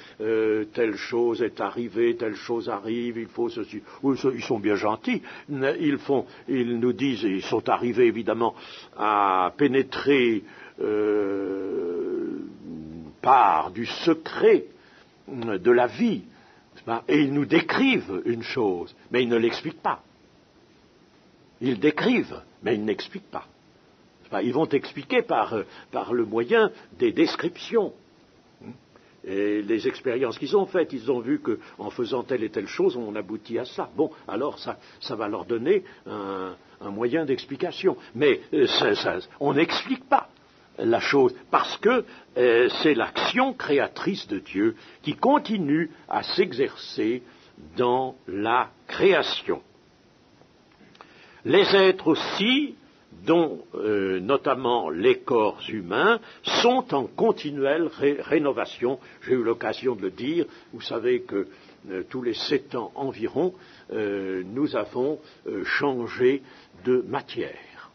telle chose est arrivée, telle chose arrive, il faut ceci. Oui, ils sont bien gentils. Ils nous disent, ils sont arrivés évidemment à pénétrer part du secret de la vie, et ils nous décrivent une chose, mais ils ne l'expliquent pas. Ils décrivent, mais ils n'expliquent pas. Ils vont expliquer par le moyen des descriptions. Et les expériences qu'ils ont faites, ils ont vu qu'en faisant telle et telle chose, on aboutit à ça. Bon, alors ça va leur donner un moyen d'explication. Mais on n'explique pas la chose, parce que c'est l'action créatrice de Dieu qui continue à s'exercer dans la création. Les êtres aussi, dont notamment les corps humains, sont en continuelle rénovation. J'ai eu l'occasion de le dire, vous savez que tous les 7 ans environ, nous avons changé de matière.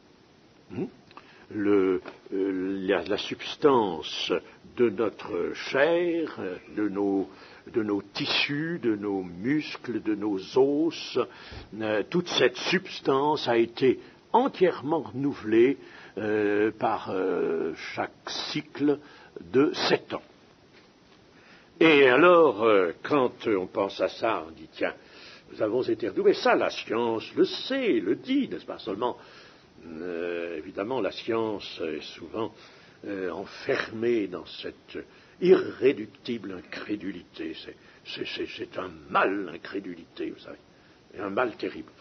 La substance de notre chair, de nos tissus, de nos muscles, de nos os, toute cette substance a été entièrement renouvelée par chaque cycle de 7 ans. Et alors, quand on pense à ça, on dit, tiens, nous avons été renouvelés. Ça, la science le sait, le dit, n'est-ce pas seulement. Évidemment, la science est souvent enfermée dans cette irréductible incrédulité. C'est un mal, l'incrédulité, vous savez, et un mal terrible.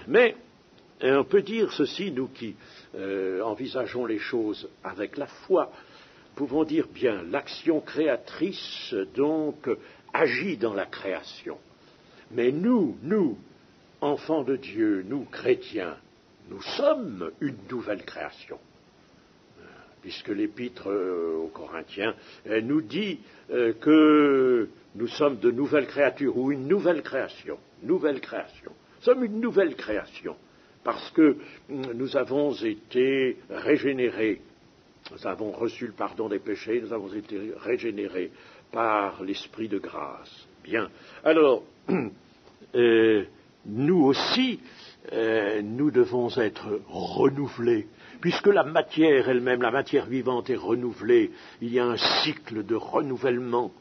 Mais on peut dire ceci, nous qui envisageons les choses avec la foi, pouvons dire bien, l'action créatrice, donc, agit dans la création. Mais nous, enfants de Dieu, nous, chrétiens, nous sommes une nouvelle création. Puisque l'Épître aux Corinthiens nous dit que nous sommes de nouvelles créatures, ou une nouvelle création. Nouvelle création. Nous sommes une nouvelle création, parce que nous avons été régénérés. Nous avons reçu le pardon des péchés, nous avons été régénérés par l'Esprit de grâce. Bien. Alors, nous aussi, nous devons être renouvelés. Puisque la matière elle-même, la matière vivante est renouvelée, il y a un cycle de renouvellement,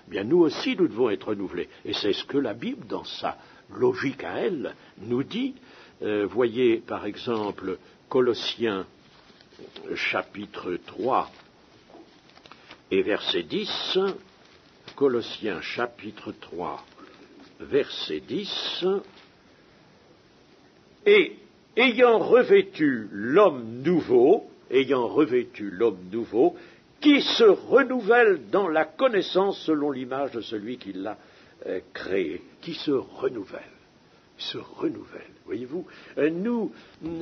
eh bien nous aussi nous devons être renouvelés. Et c'est ce que la Bible, dans sa logique à elle, nous dit. Voyez par exemple Colossiens chapitre 3 et verset 10, Colossiens chapitre 3 verset 10, et ayant revêtu l'homme nouveau, qui se renouvelle dans la connaissance selon l'image de celui qui l'a créé, qui se renouvelle. Voyez-vous, nous,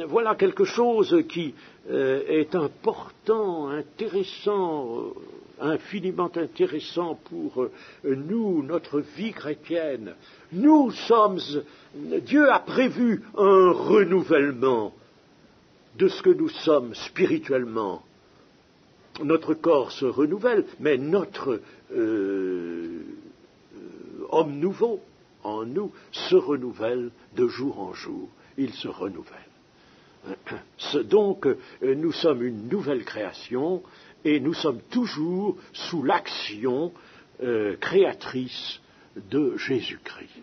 voilà quelque chose qui est important, intéressant, infiniment intéressant pour nous, notre vie chrétienne. Dieu a prévu un renouvellement de ce que nous sommes spirituellement. Notre corps se renouvelle, mais notre homme nouveau en nous se renouvelle de jour en jour. Il se renouvelle. Donc, nous sommes une nouvelle création et nous sommes toujours sous l'action créatrice de Jésus-Christ.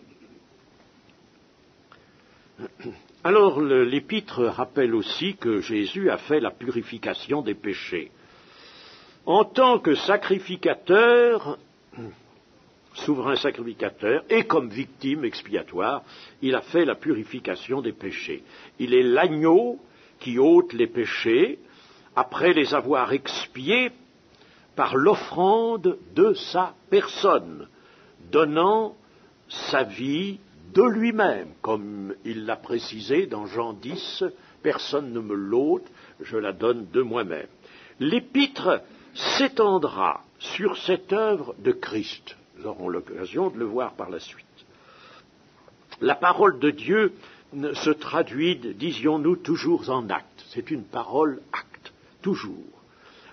Alors, l'Épître rappelle aussi que Jésus a fait la purification des péchés. En tant que sacrificateur, souverain sacrificateur, et comme victime expiatoire, il a fait la purification des péchés. Il est l'agneau qui ôte les péchés, après les avoir expiés par l'offrande de sa personne, donnant sa vie de lui-même, comme il l'a précisé dans Jean 10, personne ne me l'ôte, je la donne de moi-même. L'Épître s'étendra sur cette œuvre de Christ. Nous aurons l'occasion de le voir par la suite. La parole de Dieu se traduit, disions-nous, toujours en acte. C'est une parole acte, toujours.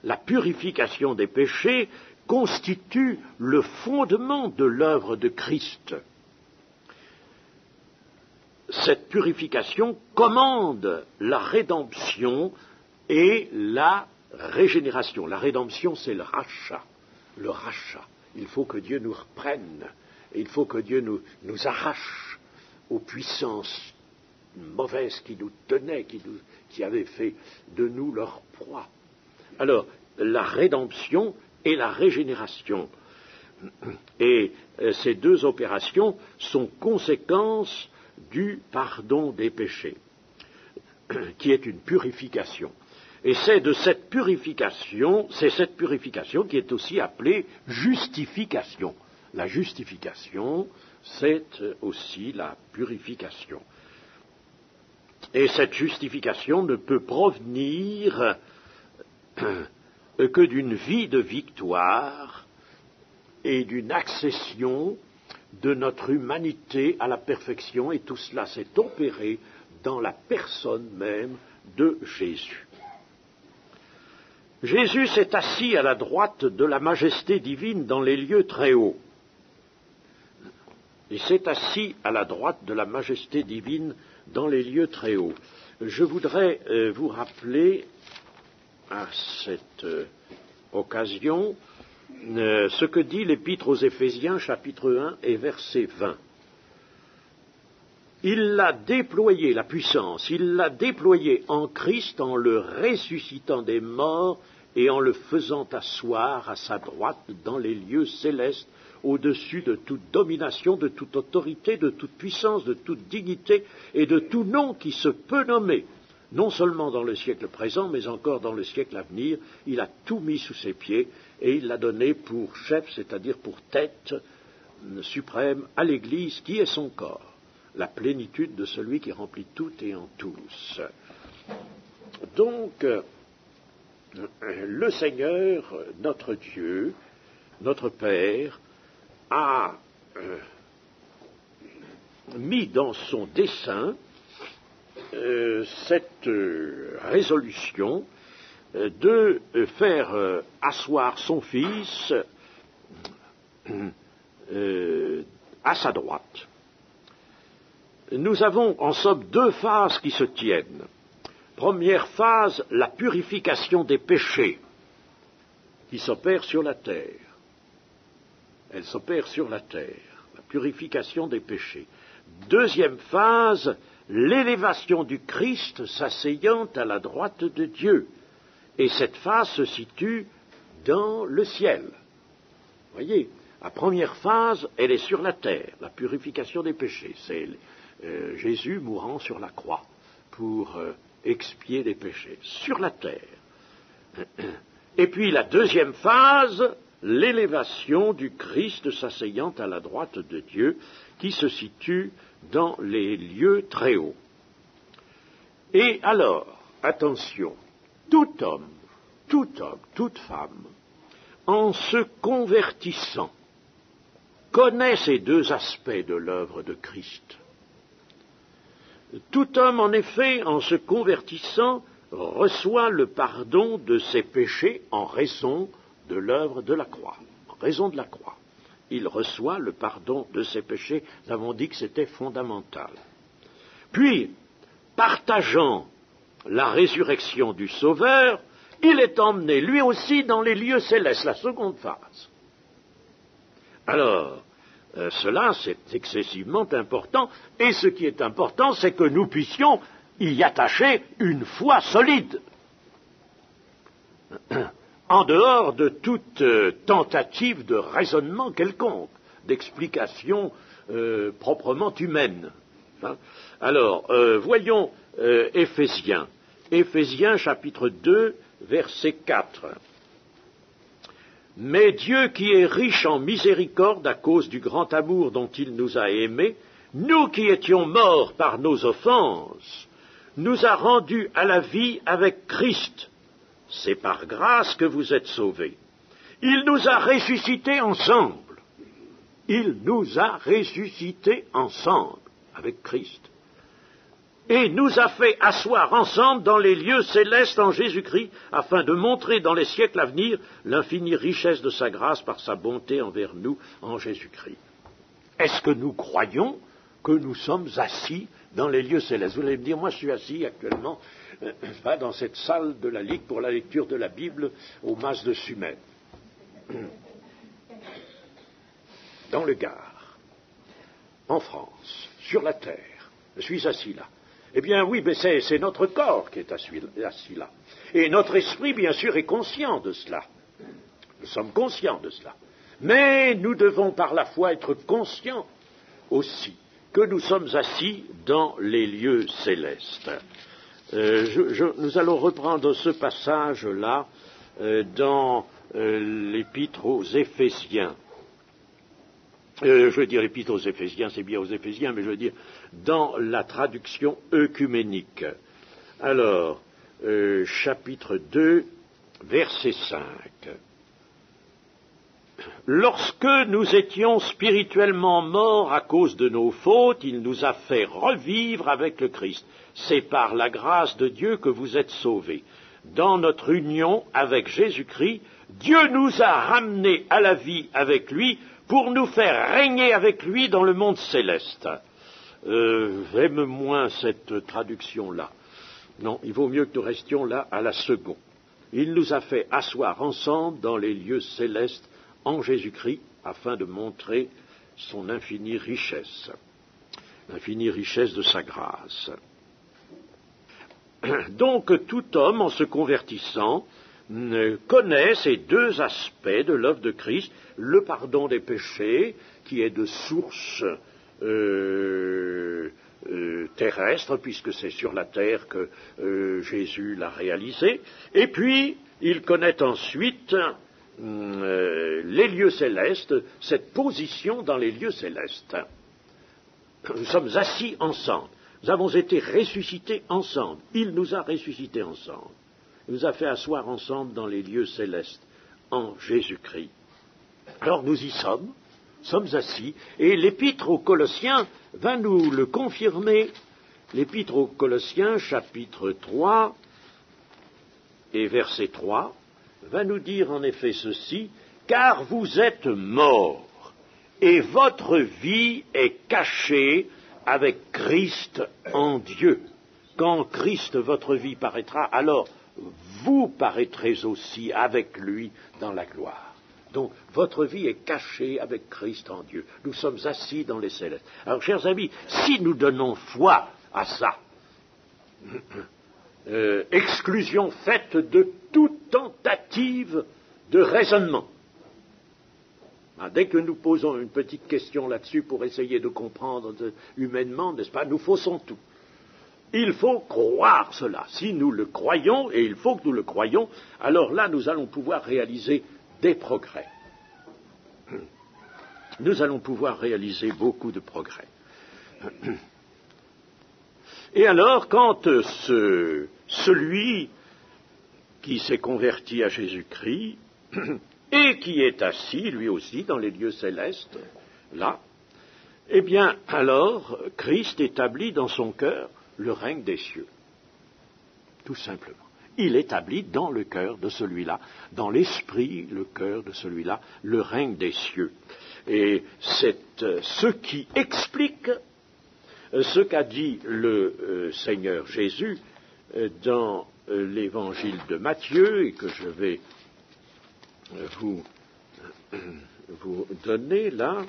La purification des péchés constitue le fondement de l'œuvre de Christ. Cette purification commande la rédemption et la régénération. La rédemption, c'est le rachat. Le rachat. Il faut que Dieu nous reprenne. Et il faut que Dieu nous arrache aux puissances mauvaises qui nous tenaient, qui avaient fait de nous leur proie. Alors, la rédemption et la régénération. Et ces deux opérations sont conséquences du pardon des péchés, qui est une purification. Et c'est cette purification qui est aussi appelée justification. La justification, c'est aussi la purification. Et cette justification ne peut provenir que d'une vie de victoire et d'une accession de notre humanité à la perfection, et tout cela s'est opéré dans la personne même de Jésus. Jésus s'est assis à la droite de la majesté divine dans les lieux très hauts. Il s'est assis à la droite de la majesté divine dans les lieux très hauts. Je voudrais vous rappeler à cette occasion ce que dit l'Épître aux Éphésiens, chapitre 1 et verset 20. Il l'a déployé, la puissance, il l'a déployé en Christ en le ressuscitant des morts et en le faisant asseoir à sa droite dans les lieux célestes, au-dessus de toute domination, de toute autorité, de toute puissance, de toute dignité et de tout nom qui se peut nommer, non seulement dans le siècle présent, mais encore dans le siècle à venir. Il a tout mis sous ses pieds et il l'a donné pour chef, c'est-à-dire pour tête suprême à l'Église, qui est son corps, la plénitude de celui qui remplit tout et en tous. Donc, le Seigneur, notre Dieu, notre Père, a mis dans son dessein cette résolution de faire asseoir son Fils à sa droite. Nous avons en somme deux phases qui se tiennent. Première phase, la purification des péchés qui s'opère sur la terre. Elle s'opère sur la terre, la purification des péchés. Deuxième phase, l'élévation du Christ s'asseyant à la droite de Dieu. Et cette phase se situe dans le ciel. Voyez, la première phase, elle est sur la terre, la purification des péchés. C'est Jésus mourant sur la croix pour expier les péchés, sur la terre. Et puis la deuxième phase, l'élévation du Christ s'asseyant à la droite de Dieu, qui se situe dans les lieux très hauts. Et alors, attention, tout homme, toute femme, en se convertissant, connaît ces deux aspects de l'œuvre de Christ. Tout homme, en effet, en se convertissant, reçoit le pardon de ses péchés en raison de l'œuvre de la croix. En raison de la croix. Il reçoit le pardon de ses péchés. Nous avons dit que c'était fondamental. Puis, partageant la résurrection du Sauveur, il est emmené lui aussi dans les lieux célestes, la seconde phase. Alors, cela, c'est excessivement important, et ce qui est important, c'est que nous puissions y attacher une foi solide, en dehors de toute tentative de raisonnement quelconque, d'explication proprement humaine. Alors, voyons Éphésiens chapitre 2, verset 4. Mais Dieu qui est riche en miséricorde à cause du grand amour dont il nous a aimés, nous qui étions morts par nos offenses, nous a rendus à la vie avec Christ. C'est par grâce que vous êtes sauvés. Il nous a ressuscités ensemble. Il nous a ressuscités ensemble avec Christ. Et nous a fait asseoir ensemble dans les lieux célestes en Jésus-Christ, afin de montrer dans les siècles à venir l'infinie richesse de sa grâce par sa bonté envers nous en Jésus-Christ. Est-ce que nous croyons que nous sommes assis dans les lieux célestes? Vous allez me dire, moi je suis assis actuellement dans cette salle de la Ligue pour la lecture de la Bible au Mas de Sumène, dans le Gard, en France, sur la terre. Je suis assis là. Eh bien oui, mais c'est notre corps qui est assis là. Et notre esprit, bien sûr, est conscient de cela. Nous sommes conscients de cela. Mais nous devons par la foi être conscients aussi que nous sommes assis dans les lieux célestes. Nous allons reprendre ce passage-là dans l'épître aux Éphésiens. Je veux dire l'épître aux Éphésiens, c'est bien aux Éphésiens, mais je veux dire dans la traduction œcuménique. Alors, chapitre 2, verset 5. Lorsque nous étions spirituellement morts à cause de nos fautes, il nous a fait revivre avec le Christ. C'est par la grâce de Dieu que vous êtes sauvés. Dans notre union avec Jésus-Christ, Dieu nous a ramenés à la vie avec lui pour nous faire régner avec lui dans le monde céleste. J'aime moins cette traduction-là. Non, il vaut mieux que nous restions là à la seconde. Il nous a fait asseoir ensemble dans les lieux célestes en Jésus-Christ, afin de montrer son infinie richesse de sa grâce. Donc tout homme, en se convertissant, connaît ces deux aspects de l'œuvre de Christ, le pardon des péchés, qui est de source terrestre, puisque c'est sur la terre que Jésus l'a réalisé. Et puis, il connaît ensuite les lieux célestes, cette position dans les lieux célestes. Nous sommes assis ensemble. Nous avons été ressuscités ensemble. Il nous a ressuscités ensemble. Il nous a fait asseoir ensemble dans les lieux célestes, en Jésus-Christ. Alors nous y sommes assis, et l'Épître aux Colossiens va nous le confirmer. L'Épître aux Colossiens, chapitre 3, et verset 3, va nous dire en effet ceci, « Car vous êtes morts, et votre vie est cachée avec Christ en Dieu. Quand Christ, votre vie, paraîtra, alors vous paraîtrez aussi avec lui dans la gloire. » Donc, votre vie est cachée avec Christ en Dieu. Nous sommes assis dans les célestes. Alors, chers amis, si nous donnons foi à ça, exclusion faite de toute tentative de raisonnement. Dès que nous posons une petite question là-dessus pour essayer de comprendre humainement, n'est-ce pas, nous faussons tout. Il faut croire cela. Si nous le croyons, et il faut que nous le croyions, alors là, nous allons pouvoir réaliser des progrès. Nous allons pouvoir réaliser beaucoup de progrès. Et alors, quand celui qui s'est converti à Jésus-Christ et qui est assis, lui aussi, dans les lieux célestes, là, eh bien, alors, Christ établit dans son cœur le règne des cieux. Tout simplement. Il établit dans le cœur de celui-là, dans l'esprit, le cœur de celui-là, le règne des cieux. Et c'est ce qui explique ce qu'a dit le Seigneur Jésus dans l'évangile de Matthieu, et que je vais vous donner là,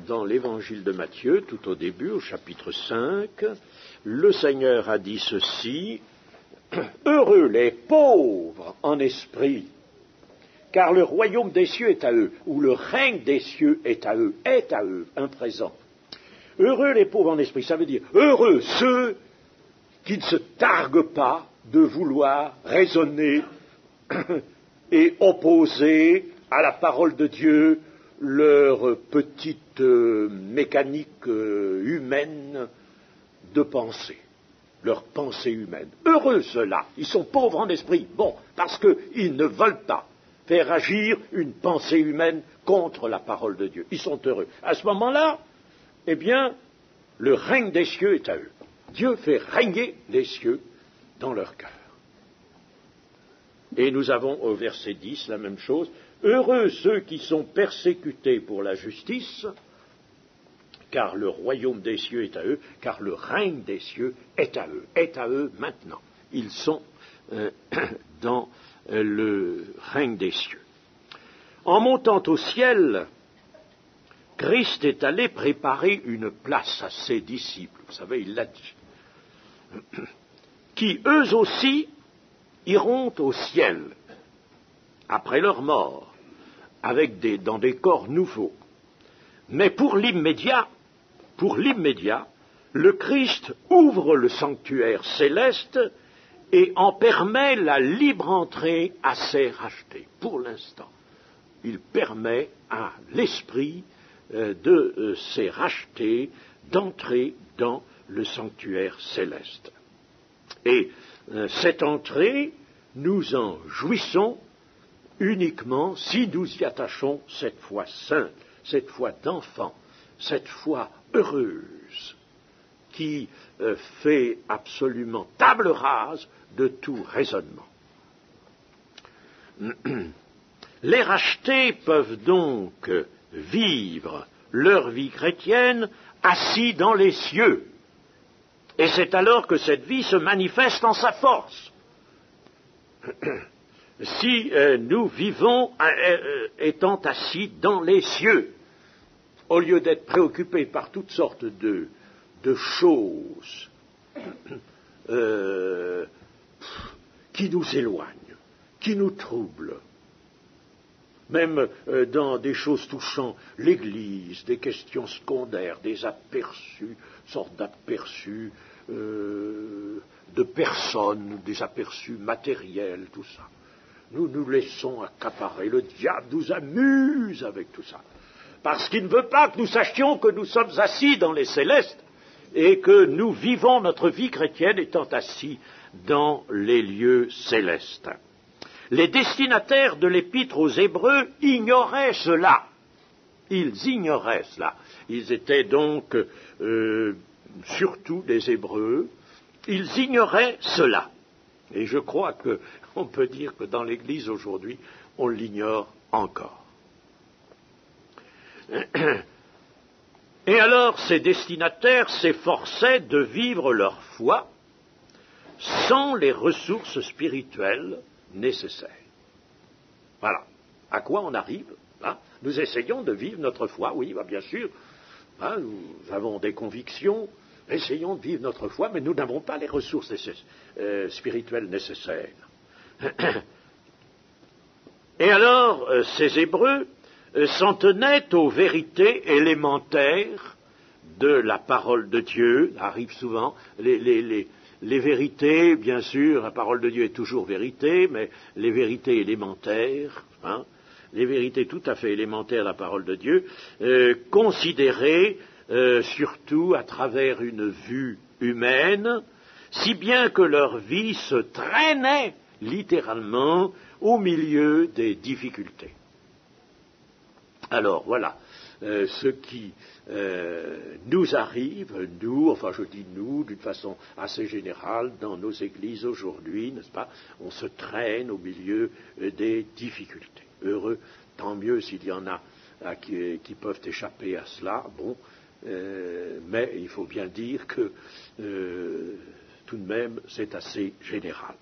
dans l'évangile de Matthieu, tout au début, au chapitre 5, le Seigneur a dit ceci, « Heureux les pauvres en esprit, car le royaume des cieux est à eux, ou le règne des cieux est à eux, un présent. Heureux les pauvres en esprit, ça veut dire heureux ceux qui ne se targuent pas de vouloir raisonner et opposer à la parole de Dieu leur petite mécanique humaine de pensée. Leur pensée humaine. Heureux ceux-là, ils sont pauvres en esprit, bon, parce qu'ils ne veulent pas faire agir une pensée humaine contre la parole de Dieu. Ils sont heureux. À ce moment-là, eh bien, le règne des cieux est à eux. Dieu fait régner les cieux dans leur cœur. Et nous avons au verset 10 la même chose. Heureux ceux qui sont persécutés pour la justice, car le royaume des cieux est à eux, car le règne des cieux est à eux maintenant. Ils sont dans le règne des cieux. En montant au ciel, Christ est allé préparer une place à ses disciples, vous savez, il l'a dit, qui eux aussi iront au ciel, après leur mort, dans des corps nouveaux. Mais pour l'immédiat, le Christ ouvre le sanctuaire céleste et en permet la libre entrée à ses rachetés. Pour l'instant, il permet à l'esprit de ses rachetés d'entrer dans le sanctuaire céleste. Et cette entrée, nous en jouissons uniquement si nous y attachons cette foi sainte, cette foi d'enfant, cette foi heureuse, qui fait absolument table rase de tout raisonnement. Les rachetés peuvent donc vivre leur vie chrétienne assis dans les cieux. Et c'est alors que cette vie se manifeste en sa force. Si nous vivons étant assis dans les cieux, au lieu d'être préoccupés par toutes sortes de choses qui nous éloignent, qui nous troublent, même dans des choses touchant l'Église, des questions secondaires, des aperçus, sortes d'aperçus de personnes, des aperçus matériels, tout ça. Nous nous laissons accaparer. Le diable nous amuse avec tout ça. Parce qu'il ne veut pas que nous sachions que nous sommes assis dans les célestes et que nous vivons notre vie chrétienne étant assis dans les lieux célestes. Les destinataires de l'épître aux Hébreux ignoraient cela. Ils ignoraient cela. Ils étaient donc surtout des Hébreux. Ils ignoraient cela. Et je crois qu'on peut dire que dans l'Église aujourd'hui, on l'ignore encore. Et alors, ces destinataires s'efforçaient de vivre leur foi sans les ressources spirituelles nécessaires. Voilà. À quoi on arrive hein? Nous essayons de vivre notre foi, oui, bien sûr. Hein, nous avons des convictions, essayons de vivre notre foi, mais nous n'avons pas les ressources spirituelles nécessaires. Et alors, ces Hébreux s'en tenaient aux vérités élémentaires de la parole de Dieu. Arrive souvent les vérités, bien sûr, la parole de Dieu est toujours vérité, mais les vérités élémentaires, hein, les vérités tout à fait élémentaires de la parole de Dieu, considérées surtout à travers une vue humaine, si bien que leur vie se traînait littéralement au milieu des difficultés. Alors voilà, ce qui nous arrive, nous, enfin je dis nous, d'une façon assez générale, dans nos églises aujourd'hui, n'est-ce pas, on se traîne au milieu des difficultés. Heureux, tant mieux s'il y en a qui peuvent échapper à cela, bon, mais il faut bien dire que tout de même c'est assez général.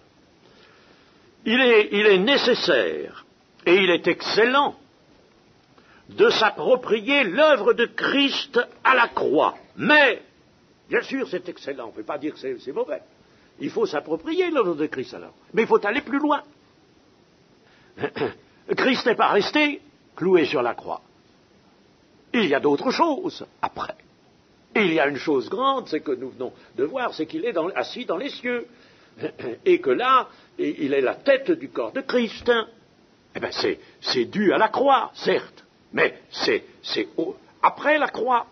Il est nécessaire et il est excellent de s'approprier l'œuvre de Christ à la croix. Mais, bien sûr, c'est excellent, on ne peut pas dire que c'est mauvais. Il faut s'approprier l'œuvre de Christ à la croix. Mais il faut aller plus loin. Christ n'est pas resté cloué sur la croix. Il y a d'autres choses après. Et il y a une chose grande, c'est que nous venons de voir, c'est qu'il est assis dans les cieux. Et que là, il est la tête du corps de Christ. Eh bien, c'est dû à la croix, certes. Mais c'est après la croix.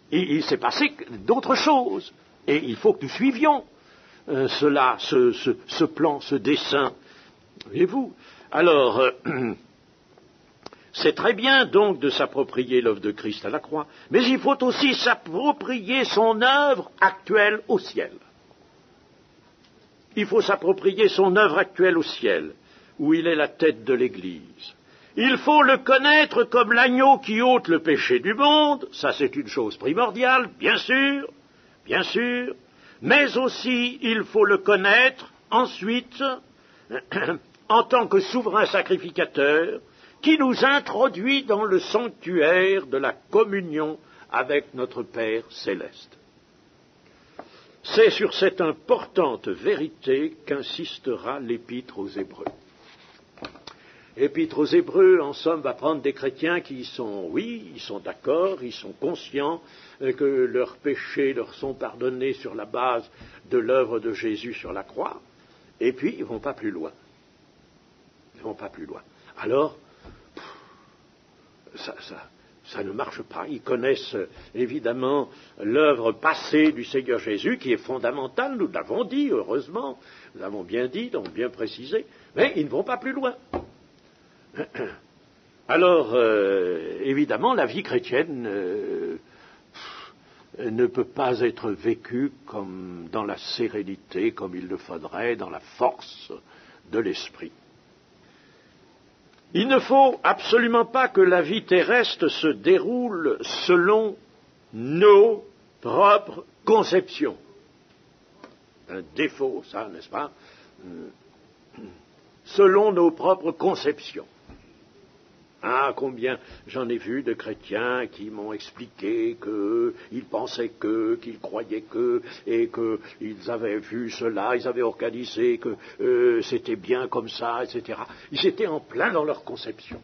Il s'est passé d'autres choses. Et il faut que nous suivions cela, ce plan, ce dessin. Voyez-vous? Alors, c'est très bien donc de s'approprier l'œuvre de Christ à la croix, mais il faut aussi s'approprier son œuvre actuelle au ciel. Il faut s'approprier son œuvre actuelle au ciel, où il est la tête de l'Église. Il faut le connaître comme l'agneau qui ôte le péché du monde, ça c'est une chose primordiale, bien sûr, mais aussi il faut le connaître ensuite en tant que souverain sacrificateur qui nous introduit dans le sanctuaire de la communion avec notre Père céleste. C'est sur cette importante vérité qu'insistera l'Épître aux Hébreux. L'Épître aux Hébreux, en somme, va prendre des chrétiens qui sont, oui, ils sont d'accord, ils sont conscients que leurs péchés leur sont pardonnés sur la base de l'œuvre de Jésus sur la croix, et puis ils ne vont pas plus loin. Ils ne vont pas plus loin. Alors, ça ne marche pas. Ils connaissent évidemment l'œuvre passée du Seigneur Jésus, qui est fondamentale, nous l'avons dit, heureusement, nous l'avons bien dit, donc bien précisé, mais ils ne vont pas plus loin. Alors, évidemment, la vie chrétienne ne peut pas être vécue comme dans la sérénité, comme il le faudrait, dans la force de l'esprit. Il ne faut absolument pas que la vie terrestre se déroule selon nos propres conceptions. Un défaut, ça, n'est-ce pas? Selon nos propres conceptions. Ah, combien j'en ai vu de chrétiens qui m'ont expliqué qu'ils pensaient qu'ils croyaient et qu'ils avaient vu cela, ils avaient organisé que c'était bien comme ça, etc. Ils étaient en plein dans leur conception.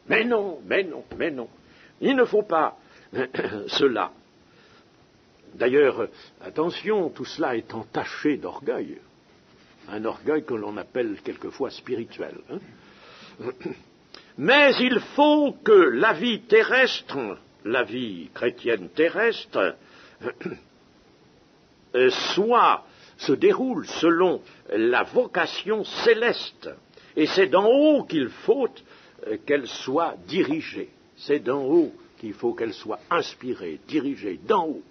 Mais non, mais non, mais non. Il ne faut pas cela. D'ailleurs, attention, tout cela est entaché d'orgueil. Un orgueil que l'on appelle quelquefois spirituel. Mais il faut que la vie terrestre, la vie chrétienne terrestre, se déroule selon la vocation céleste. Et c'est d'en haut qu'il faut qu'elle soit dirigée. C'est d'en haut qu'il faut qu'elle soit inspirée, dirigée, d'en haut.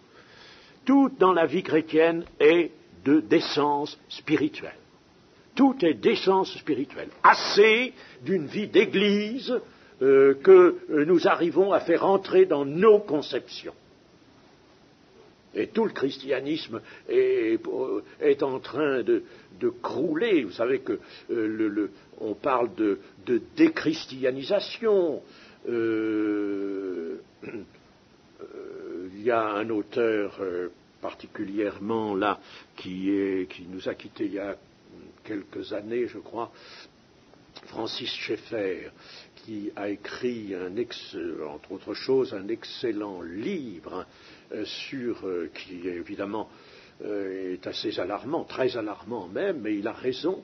Tout dans la vie chrétienne est d'essence spirituelle. Tout est d'essence spirituelle. Assez d'une vie d'église que nous arrivons à faire entrer dans nos conceptions. Et tout le christianisme est en train de crouler. Vous savez que on parle de déchristianisation. Il y a un auteur particulièrement là qui nous a quittés il y a quelques années, je crois, Francis Schaeffer, qui a écrit entre autres choses un excellent livre qui évidemment est assez alarmant, très alarmant même, mais il a raison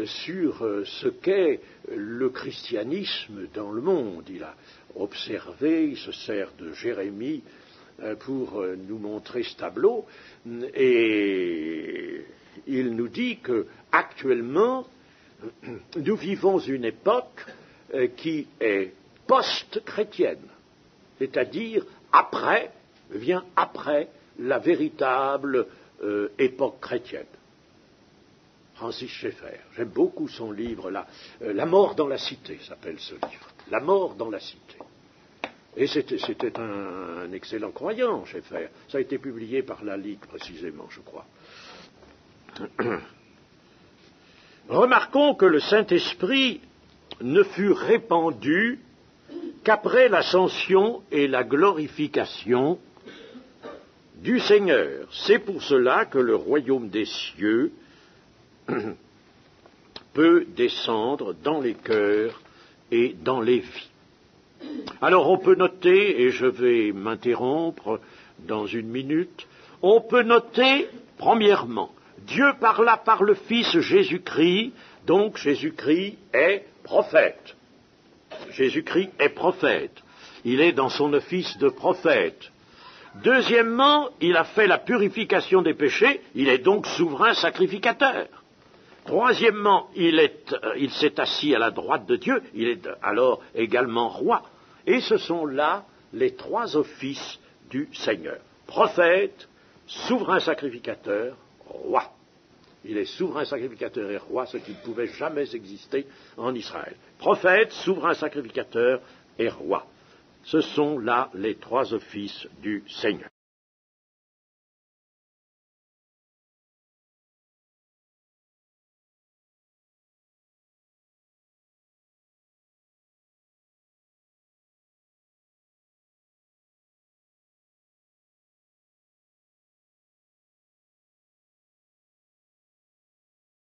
sur ce qu'est le christianisme dans le monde. Il a observé, il se sert de Jérémie pour nous montrer ce tableau, et il nous dit que actuellement nous vivons une époque qui est post-chrétienne, c'est-à-dire vient après la véritable époque chrétienne. Francis Schaeffer, j'aime beaucoup son livre là, La mort dans la cité s'appelle ce livre, La mort dans la cité. Et c'était un excellent croyant, Schaeffer. Ça a été publié par la Ligue précisément, je crois. Remarquons que le Saint-Esprit ne fut répandu qu'après l'ascension et la glorification du Seigneur. C'est pour cela que le royaume des cieux peut descendre dans les cœurs et dans les vies. Alors on peut noter, et je vais m'interrompre dans une minute, on peut noter, premièrement, Dieu parla par le Fils Jésus-Christ, donc Jésus-Christ est prophète. Jésus-Christ est prophète. Il est dans son office de prophète. Deuxièmement, il a fait la purification des péchés, il est donc souverain sacrificateur. Troisièmement, il s'est assis à la droite de Dieu, il est alors également roi. Et ce sont là les trois offices du Seigneur. Prophète, souverain sacrificateur, roi. Il est souverain sacrificateur et roi, ce qui ne pouvait jamais exister en Israël. Prophète, souverain sacrificateur et roi. Ce sont là les trois offices du Seigneur.